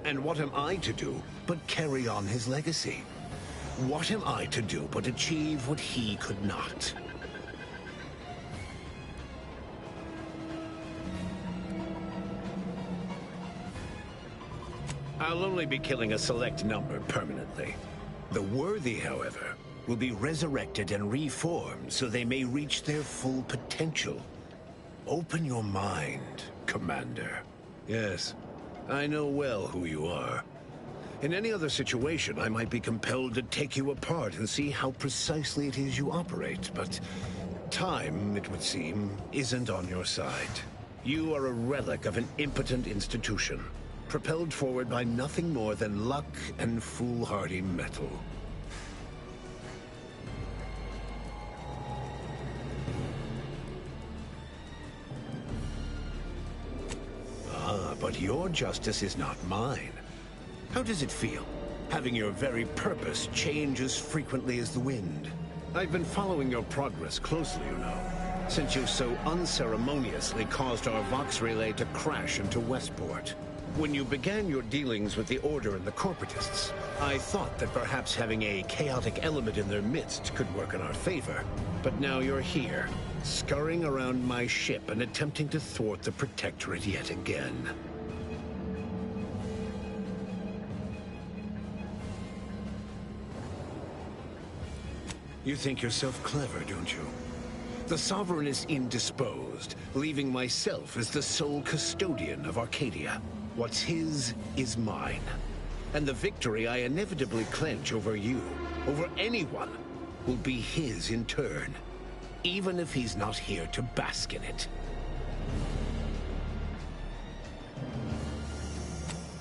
And what am I to do but carry on his legacy? What am I to do but achieve what he could not? I'll only be killing a select number permanently. The worthy, however, will be resurrected and reformed so they may reach their full potential. Open your mind, Commander. Yes, I know well who you are. In any other situation, I might be compelled to take you apart and see how precisely it is you operate, but time, it would seem, isn't on your side. You are a relic of an impotent institution, propelled forward by nothing more than luck and foolhardy metal. Ah, but your justice is not mine. How does it feel, having your very purpose change as frequently as the wind? I've been following your progress closely, you know, since you so unceremoniously caused our Vox relay to crash into Westport. When you began your dealings with the Order and the Corporatists, I thought that perhaps having a chaotic element in their midst could work in our favor. But now you're here, scurrying around my ship and attempting to thwart the Protectorate yet again. You think yourself clever, don't you? The Sovereign is indisposed, leaving myself as the sole custodian of Arcadia. What's his is mine. And the victory I inevitably clench over you, over anyone, will be his in turn, even if he's not here to bask in it.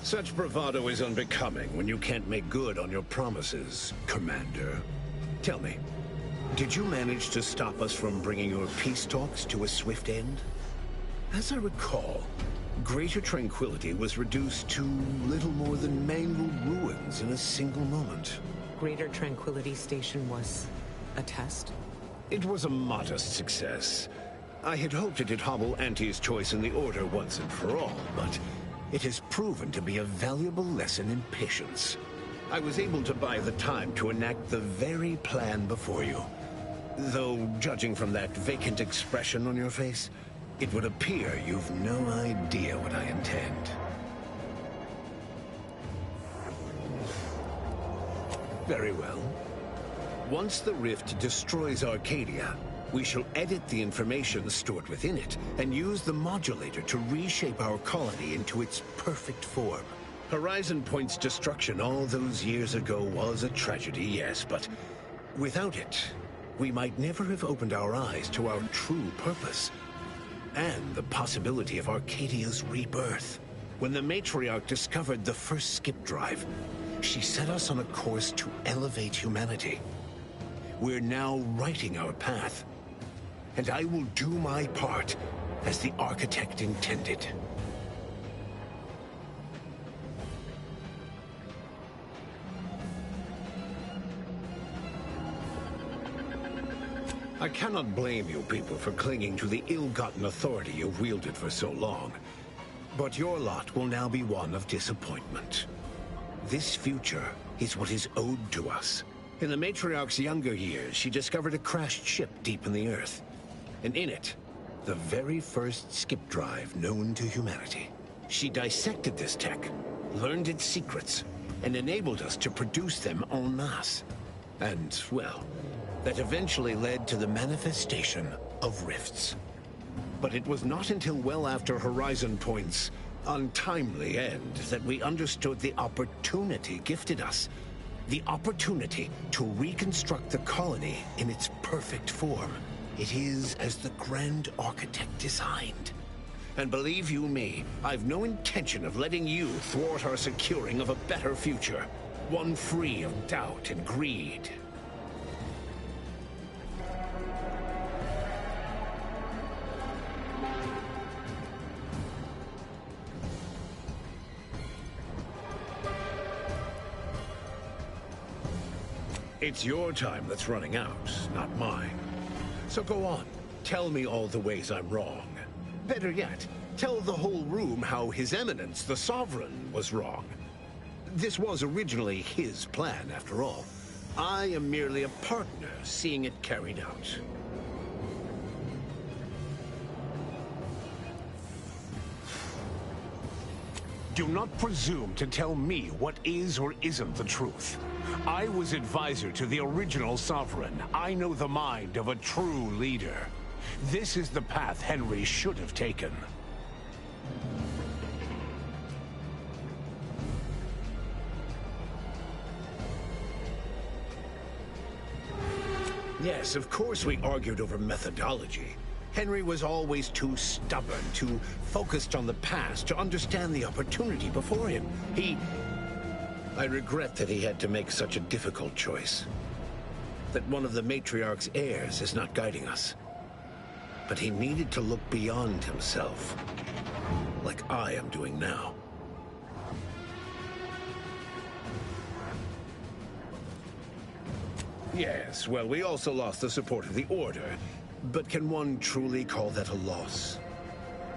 Such bravado is unbecoming when you can't make good on your promises, Commander. Tell me, did you manage to stop us from bringing your peace talks to a swift end? As I recall, Greater Tranquility was reduced to little more than mangled ruins in a single moment. Greater Tranquility Station was a test? It was a modest success. I had hoped it'd hobble Auntie's choice in the Order once and for all, but it has proven to be a valuable lesson in patience. I was able to buy the time to enact the very plan before you. Though, judging from that vacant expression on your face, it would appear you've no idea what I intend. Very well. Once the rift destroys Arcadia, we shall edit the information stored within it and use the modulator to reshape our colony into its perfect form. Horizon Point's destruction all those years ago was a tragedy, yes, but without it, we might never have opened our eyes to our true purpose and the possibility of Arcadia's rebirth. When the Matriarch discovered the first skip drive, she set us on a course to elevate humanity. We're now writing our path, and I will do my part as the architect intended. I cannot blame you people for clinging to the ill-gotten authority you've wielded for so long. But your lot will now be one of disappointment. This future is what is owed to us. In the Matriarch's younger years, she discovered a crashed ship deep in the Earth. And in it, the very first skip drive known to humanity. She dissected this tech, learned its secrets, and enabled us to produce them en masse. And, well, that eventually led to the manifestation of rifts. But it was not until well after Horizon Point's untimely end that we understood the opportunity gifted us. The opportunity to reconstruct the colony in its perfect form. It is as the Grand Architect designed. And believe you me, I've no intention of letting you thwart our securing of a better future. One free of doubt and greed. It's your time that's running out, not mine. So go on, tell me all the ways I'm wrong. Better yet, tell the whole room how His Eminence, the Sovereign, was wrong. This was originally his plan, after all. I am merely a partner, seeing it carried out. Do not presume to tell me what is or isn't the truth. I was advisor to the original Sovereign. I know the mind of a true leader. This is the path Henry should have taken. Yes, of course we argued over methodology. Henry was always too stubborn, too focused on the past to understand the opportunity before him. I regret that he had to make such a difficult choice. That one of the Matriarch's heirs is not guiding us. But he needed to look beyond himself, like I am doing now. Yes, well, we also lost the support of the Order. But can one truly call that a loss?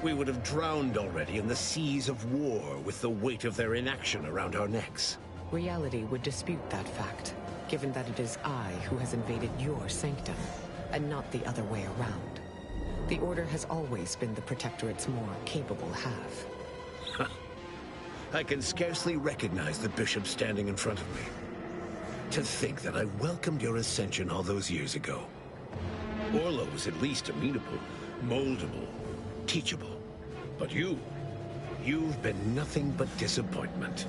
We would have drowned already in the seas of war with the weight of their inaction around our necks. Reality would dispute that fact, given that it is I who has invaded your sanctum, and not the other way around. The Order has always been the Protectorate's more capable half. I can scarcely recognize the Bishop standing in front of me. To think that I welcomed your ascension all those years ago. Orlo was at least amenable, moldable, teachable. But you've been nothing but disappointment.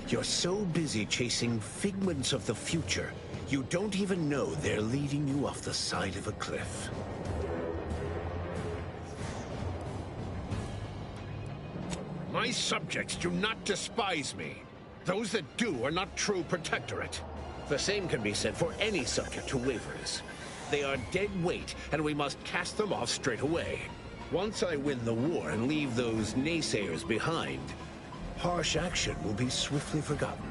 You're so busy chasing figments of the future, you don't even know they're leading you off the side of a cliff. My subjects do not despise me. Those that do are not true Protectorate. The same can be said for any subject who wavers. They are dead weight, and we must cast them off straight away. Once I win the war and leave those naysayers behind, harsh action will be swiftly forgotten.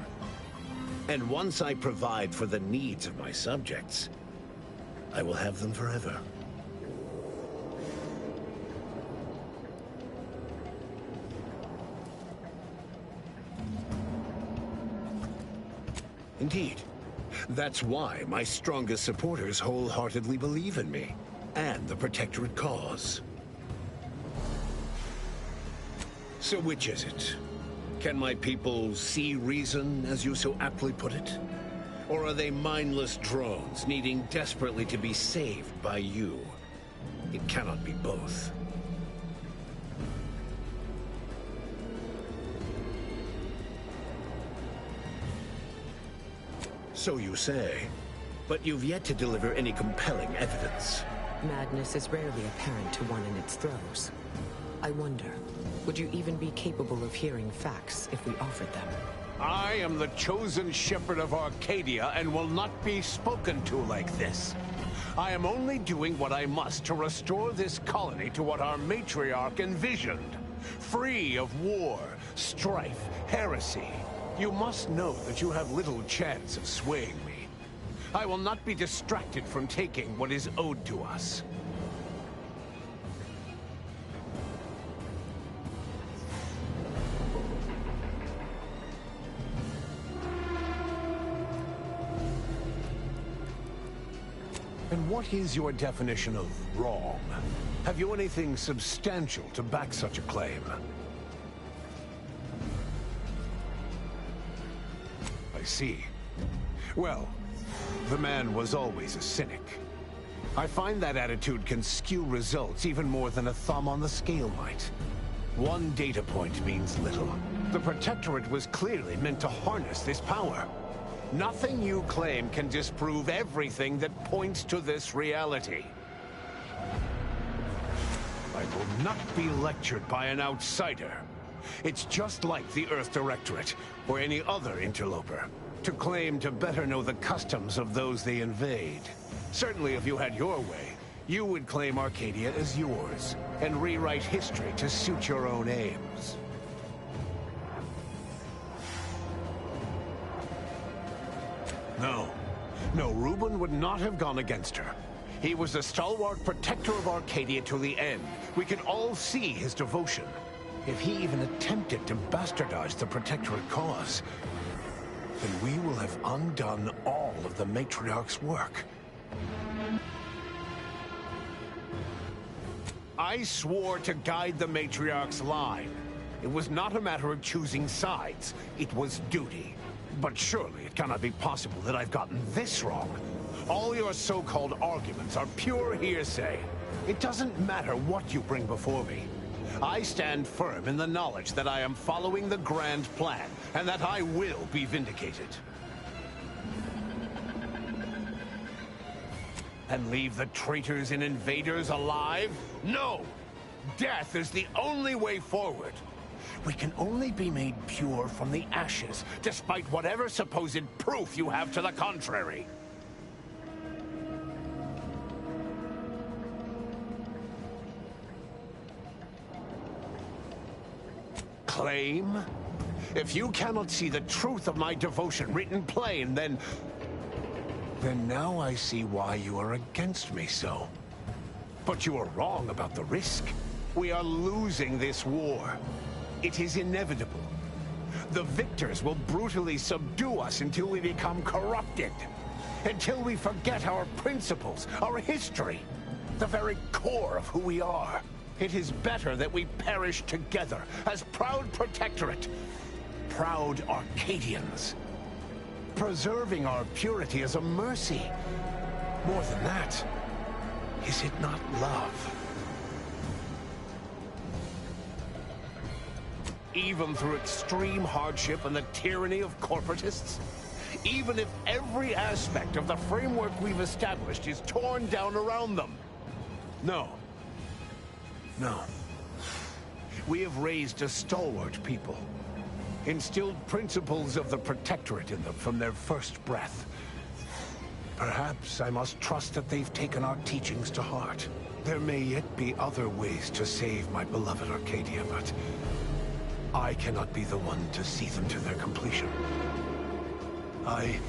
And once I provide for the needs of my subjects, I will have them forever. Indeed. That's why my strongest supporters wholeheartedly believe in me, and the Protectorate cause. So which is it? Can my people see reason, as you so aptly put it? Or are they mindless drones needing desperately to be saved by you? It cannot be both. So you say, but you've yet to deliver any compelling evidence. Madness is rarely apparent to one in its throes. I wonder, would you even be capable of hearing facts if we offered them? I am the chosen shepherd of Arcadia and will not be spoken to like this. I am only doing what I must to restore this colony to what our matriarch envisioned. Free of war, strife, heresy. You must know that you have little chance of swaying me. I will not be distracted from taking what is owed to us. And what is your definition of wrong? Have you anything substantial to back such a claim? I see. Well, the man was always a cynic. I find that attitude can skew results even more than a thumb on the scale might. One data point means little. The Protectorate was clearly meant to harness this power. Nothing you claim can disprove everything that points to this reality. I will not be lectured by an outsider. It's just like the Earth Directorate, or any other interloper, to claim to better know the customs of those they invade. Certainly if you had your way, you would claim Arcadia as yours, and rewrite history to suit your own aims. No, Reuben would not have gone against her. He was a stalwart protector of Arcadia to the end. We could all see his devotion. If he even attempted to bastardize the Protectorate cause, then we will have undone all of the Matriarch's work. I swore to guide the Matriarch's line. It was not a matter of choosing sides. It was duty. But surely it cannot be possible that I've gotten this wrong. All your so-called arguments are pure hearsay. It doesn't matter what you bring before me. I stand firm in the knowledge that I am following the grand plan, and that I will be vindicated. And leave the traitors and invaders alive? No! Death is the only way forward. We can only be made pure from the ashes, despite whatever supposed proof you have to the contrary. Claim? If you cannot see the truth of my devotion written plain, then now I see why you are against me so. But you are wrong about the risk. We are losing this war. It is inevitable. The victors will brutally subdue us until we become corrupted. Until we forget our principles, our history, the very core of who we are. It is better that we perish together as proud Protectorate, proud Arcadians. Preserving our purity is a mercy. More than that, is it not love? Even through extreme hardship and the tyranny of corporatists? Even if every aspect of the framework we've established is torn down around them? No. No. We have raised a stalwart people. Instilled principles of the Protectorate in them from their first breath. Perhaps I must trust that they've taken our teachings to heart. There may yet be other ways to save my beloved Arcadia, but I cannot be the one to see them to their completion. I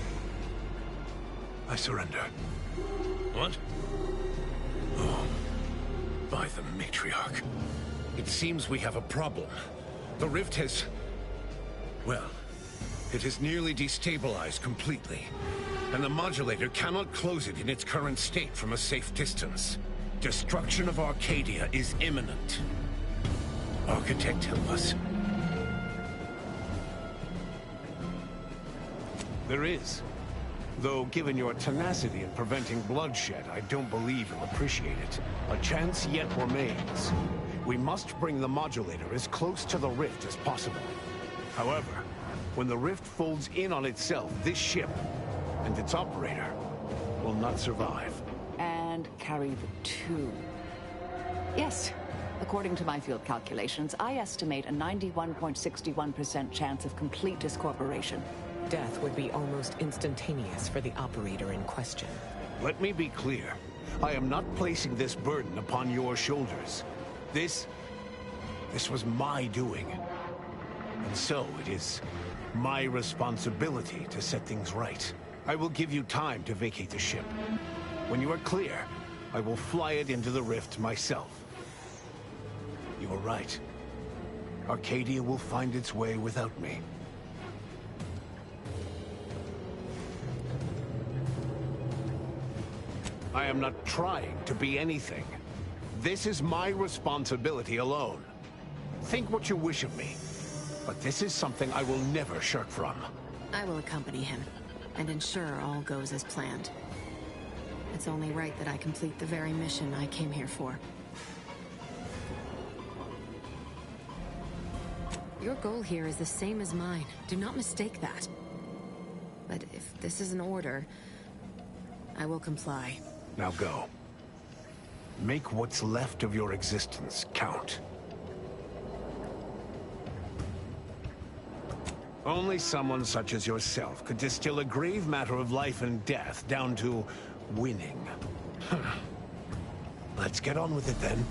surrender. What? Oh, by the Matriarch. It seems we have a problem. The rift has... well, it has nearly destabilized completely. and the modulator cannot close it in its current state from a safe distance. Destruction of Arcadia is imminent. Architect, help us. There is. Though, given your tenacity in preventing bloodshed, I don't believe you'll appreciate it. A chance yet remains. We must bring the modulator as close to the rift as possible. However, when the rift folds in on itself, this ship and its operator will not survive. And carry the two. Yes. According to my field calculations, I estimate a 91.61% chance of complete discorporation. Death would be almost instantaneous for the operator in question. Let me be clear. I am not placing this burden upon your shoulders. This was my doing. And so it is my responsibility to set things right. I will give you time to vacate the ship. When you are clear, I will fly it into the rift myself. You are right. Arcadia will find its way without me. I am not trying to be anything. This is my responsibility alone. Think what you wish of me, but this is something I will never shirk from. I will accompany him, and ensure all goes as planned. It's only right that I complete the very mission I came here for. Your goal here is the same as mine. Do not mistake that. But if this is an order, I will comply. Now go. Make what's left of your existence count. Only someone such as yourself could distill a grave matter of life and death down to winning. Let's get on with it then.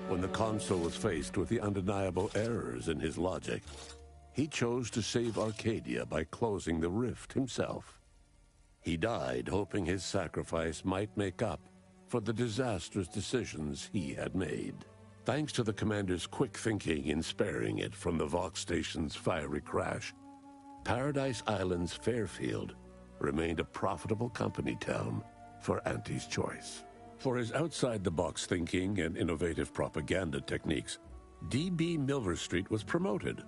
When the Consul was faced with the undeniable errors in his logic, he chose to save Arcadia by closing the rift himself. He died hoping his sacrifice might make up for the disastrous decisions he had made. Thanks to the Commander's quick thinking in sparing it from the Vox Station's fiery crash, Paradise Island's Fairfield remained a profitable company town for Auntie's Choice. For his outside-the-box thinking and innovative propaganda techniques, D.B. Milverstreet was promoted,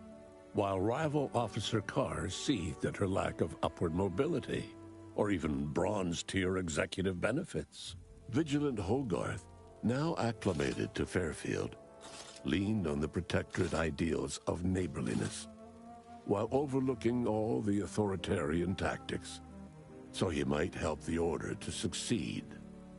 while rival Officer Carr seethed at her lack of upward mobility, or even bronze-tier executive benefits. Vigilant Hogarth, now acclimated to Fairfield, leaned on the Protectorate ideals of neighborliness, while overlooking all the authoritarian tactics, so he might help the Order to succeed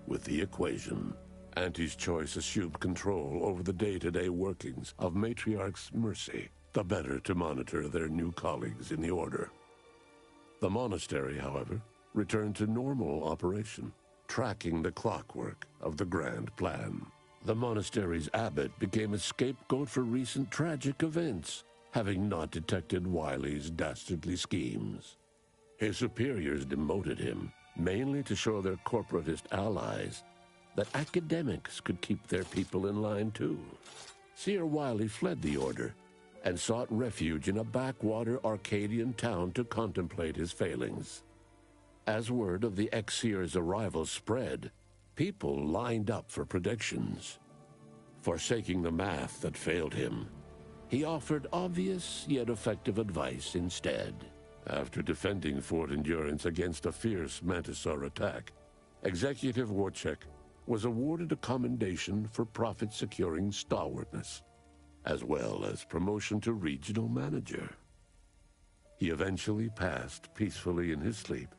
with the equation. Auntie's Choice assumed control over the day-to-day workings of Matriarch's Mercy, the better to monitor their new colleagues in the Order. The monastery, however, returned to normal operation, tracking the clockwork of the grand plan. The monastery's abbot became a scapegoat for recent tragic events, having not detected Wiley's dastardly schemes. His superiors demoted him, mainly to show their corporatist allies that academics could keep their people in line too. Seer Wiley fled the Order and sought refuge in a backwater Arcadian town to contemplate his failings. As word of the ex-seer's arrival spread, people lined up for predictions. Forsaking the math that failed him, he offered obvious yet effective advice instead. After defending Fort Endurance against a fierce Mantisaur attack, Executive Warchek was awarded a commendation for profit-securing stalwartness, as well as promotion to regional manager. He eventually passed peacefully in his sleep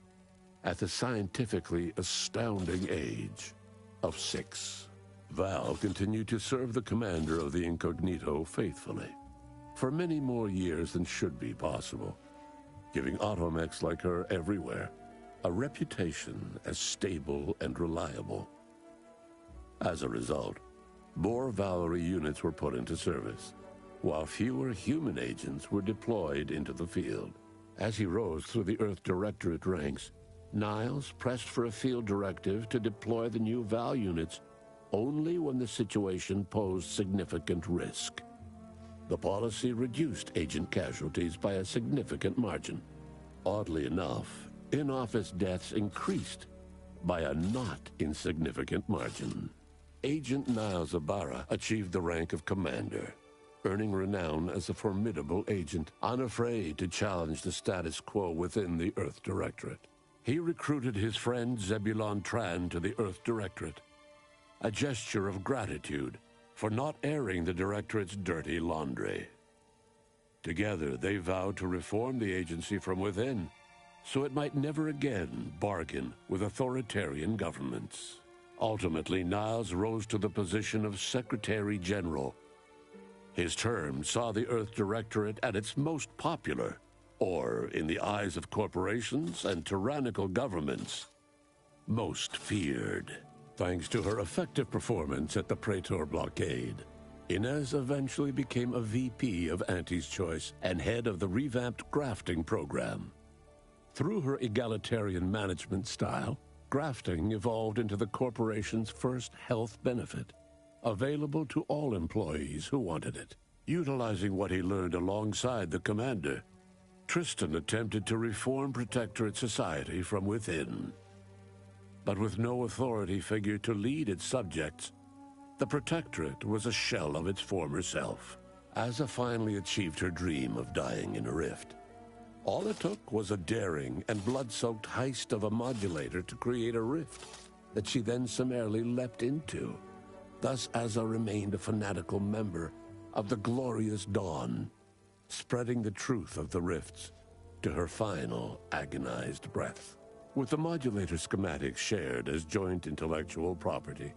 at the scientifically astounding age of 6. Val continued to serve the commander of the Incognito faithfully, for many more years than should be possible, giving automechs like her everywhere a reputation as stable and reliable. As a result, more Valerie units were put into service, while fewer human agents were deployed into the field. As he rose through the Earth Directorate ranks, Niles pressed for a field directive to deploy the new Val units only when the situation posed significant risk. The policy reduced agent casualties by a significant margin. Oddly enough, in-office deaths increased by a not insignificant margin. Agent Niles Ibarra achieved the rank of commander, earning renown as a formidable agent, unafraid to challenge the status quo within the Earth Directorate. He recruited his friend Zebulon Tran to the Earth Directorate, a gesture of gratitude for not airing the Directorate's dirty laundry. Together, they vowed to reform the agency from within, so it might never again bargain with authoritarian governments. Ultimately, Niles rose to the position of Secretary General. His term saw the Earth Directorate at its most popular, or, in the eyes of corporations and tyrannical governments, most feared. Thanks to her effective performance at the Praetor blockade, Inez eventually became a VP of Auntie's Choice and head of the revamped grafting program. Through her egalitarian management style, grafting evolved into the corporation's first health benefit, available to all employees who wanted it. Utilizing what he learned alongside the commander, Tristan attempted to reform Protectorate society from within. But with no authority figure to lead its subjects, the Protectorate was a shell of its former self. Asa finally achieved her dream of dying in a rift. All it took was a daring and blood-soaked heist of a modulator to create a rift that she then summarily leapt into. Thus Asa remained a fanatical member of the Glorious Dawn, spreading the truth of the rifts to her final agonized breath. With the modulator schematics shared as joint intellectual property,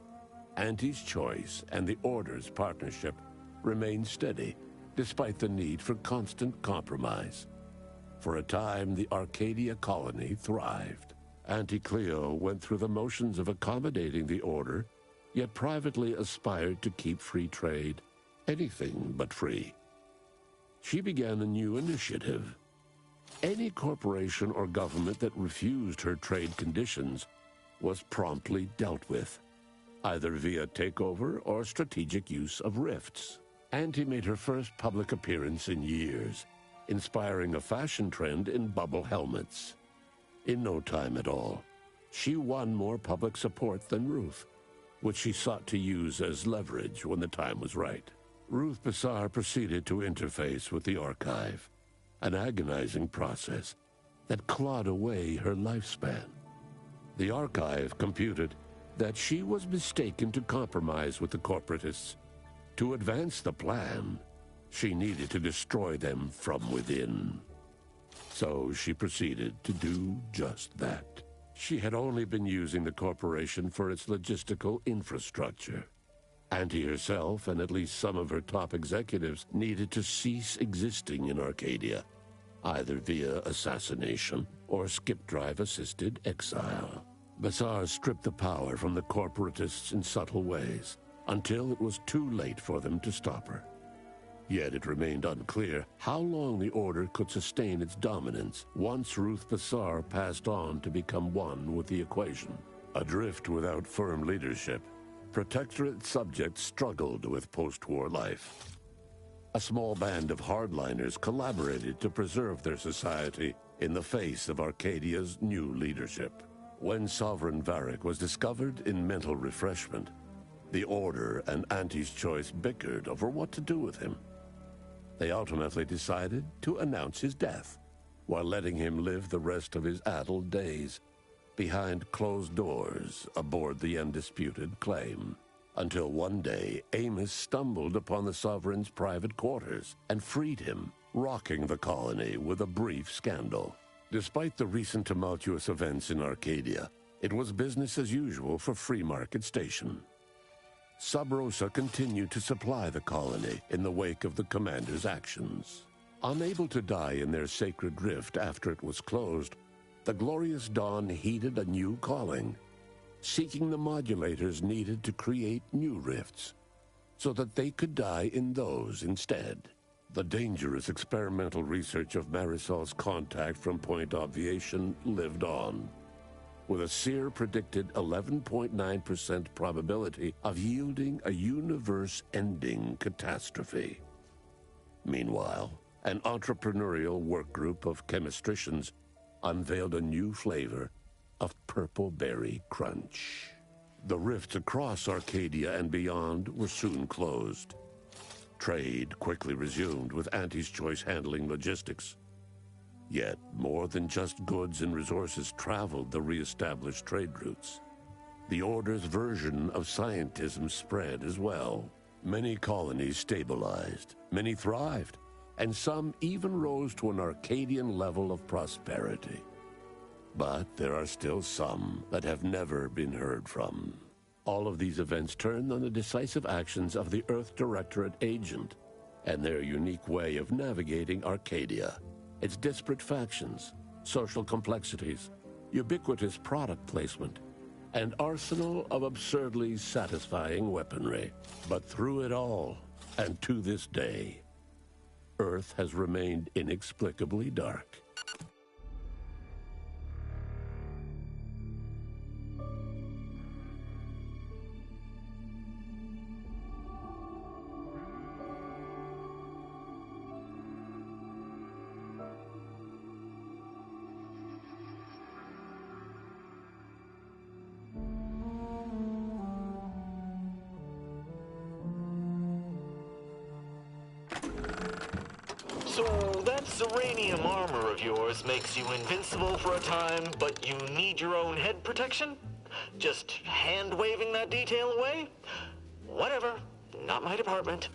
Auntie's Choice and the Order's partnership remained steady, despite the need for constant compromise. For a time, the Arcadia colony thrived. Auntie Cleo went through the motions of accommodating the Order, yet privately aspired to keep free trade anything but free. She began a new initiative. Any corporation or government that refused her trade conditions was promptly dealt with, either via takeover or strategic use of rifts. Auntie made her first public appearance in years, inspiring a fashion trend in bubble helmets. In no time at all, she won more public support than Ruth, which she sought to use as leverage when the time was right. Ruth Bassar proceeded to interface with the archive, an agonizing process that clawed away her lifespan. The archive computed that she was mistaken to compromise with the corporatists. To advance the plan, she needed to destroy them from within. So she proceeded to do just that. She had only been using the corporation for its logistical infrastructure. Auntie herself and at least some of her top executives needed to cease existing in Arcadia, either via assassination or skip-drive-assisted exile. Bassar stripped the power from the corporatists in subtle ways, until it was too late for them to stop her. Yet it remained unclear how long the Order could sustain its dominance once Ruth Bassar passed on to become one with the equation. Adrift without firm leadership, Protectorate subjects struggled with post-war life. A small band of hardliners collaborated to preserve their society in the face of Arcadia's new leadership. When Sovereign Varric was discovered in mental refreshment, the Order and Auntie's Choice bickered over what to do with him. They ultimately decided to announce his death, while letting him live the rest of his addled days behind closed doors aboard the undisputed claim. Until one day, Amos stumbled upon the Sovereign's private quarters and freed him, rocking the colony with a brief scandal. Despite the recent tumultuous events in Arcadia, it was business as usual for Free Market Station. Sub Rosa continued to supply the colony in the wake of the commander's actions. Unable to die in their sacred rift after it was closed, the Glorious Dawn heeded a new calling, seeking the modulators needed to create new rifts, so that they could die in those instead. The dangerous experimental research of Marisol's contact from Point Obviation lived on, with a Seer predicted 11.9% probability of yielding a universe-ending catastrophe. Meanwhile, an entrepreneurial work group of chemistricians unveiled a new flavor of Purple Berry Crunch. The rifts across Arcadia and beyond were soon closed. Trade quickly resumed, with Auntie's Choice handling logistics. Yet, more than just goods and resources traveled the re-established trade routes. The Order's version of scientism spread as well. Many colonies stabilized, many thrived, and some even rose to an Arcadian level of prosperity. But there are still some that have never been heard from. All of these events turned on the decisive actions of the Earth Directorate agent and their unique way of navigating Arcadia, its disparate factions, social complexities, ubiquitous product placement, and arsenal of absurdly satisfying weaponry. But through it all, and to this day, Earth has remained inexplicably dark. So that Serenium armor of yours makes you invincible for a time, but you need your own head protection? Just hand-waving that detail away? Whatever. Not my department.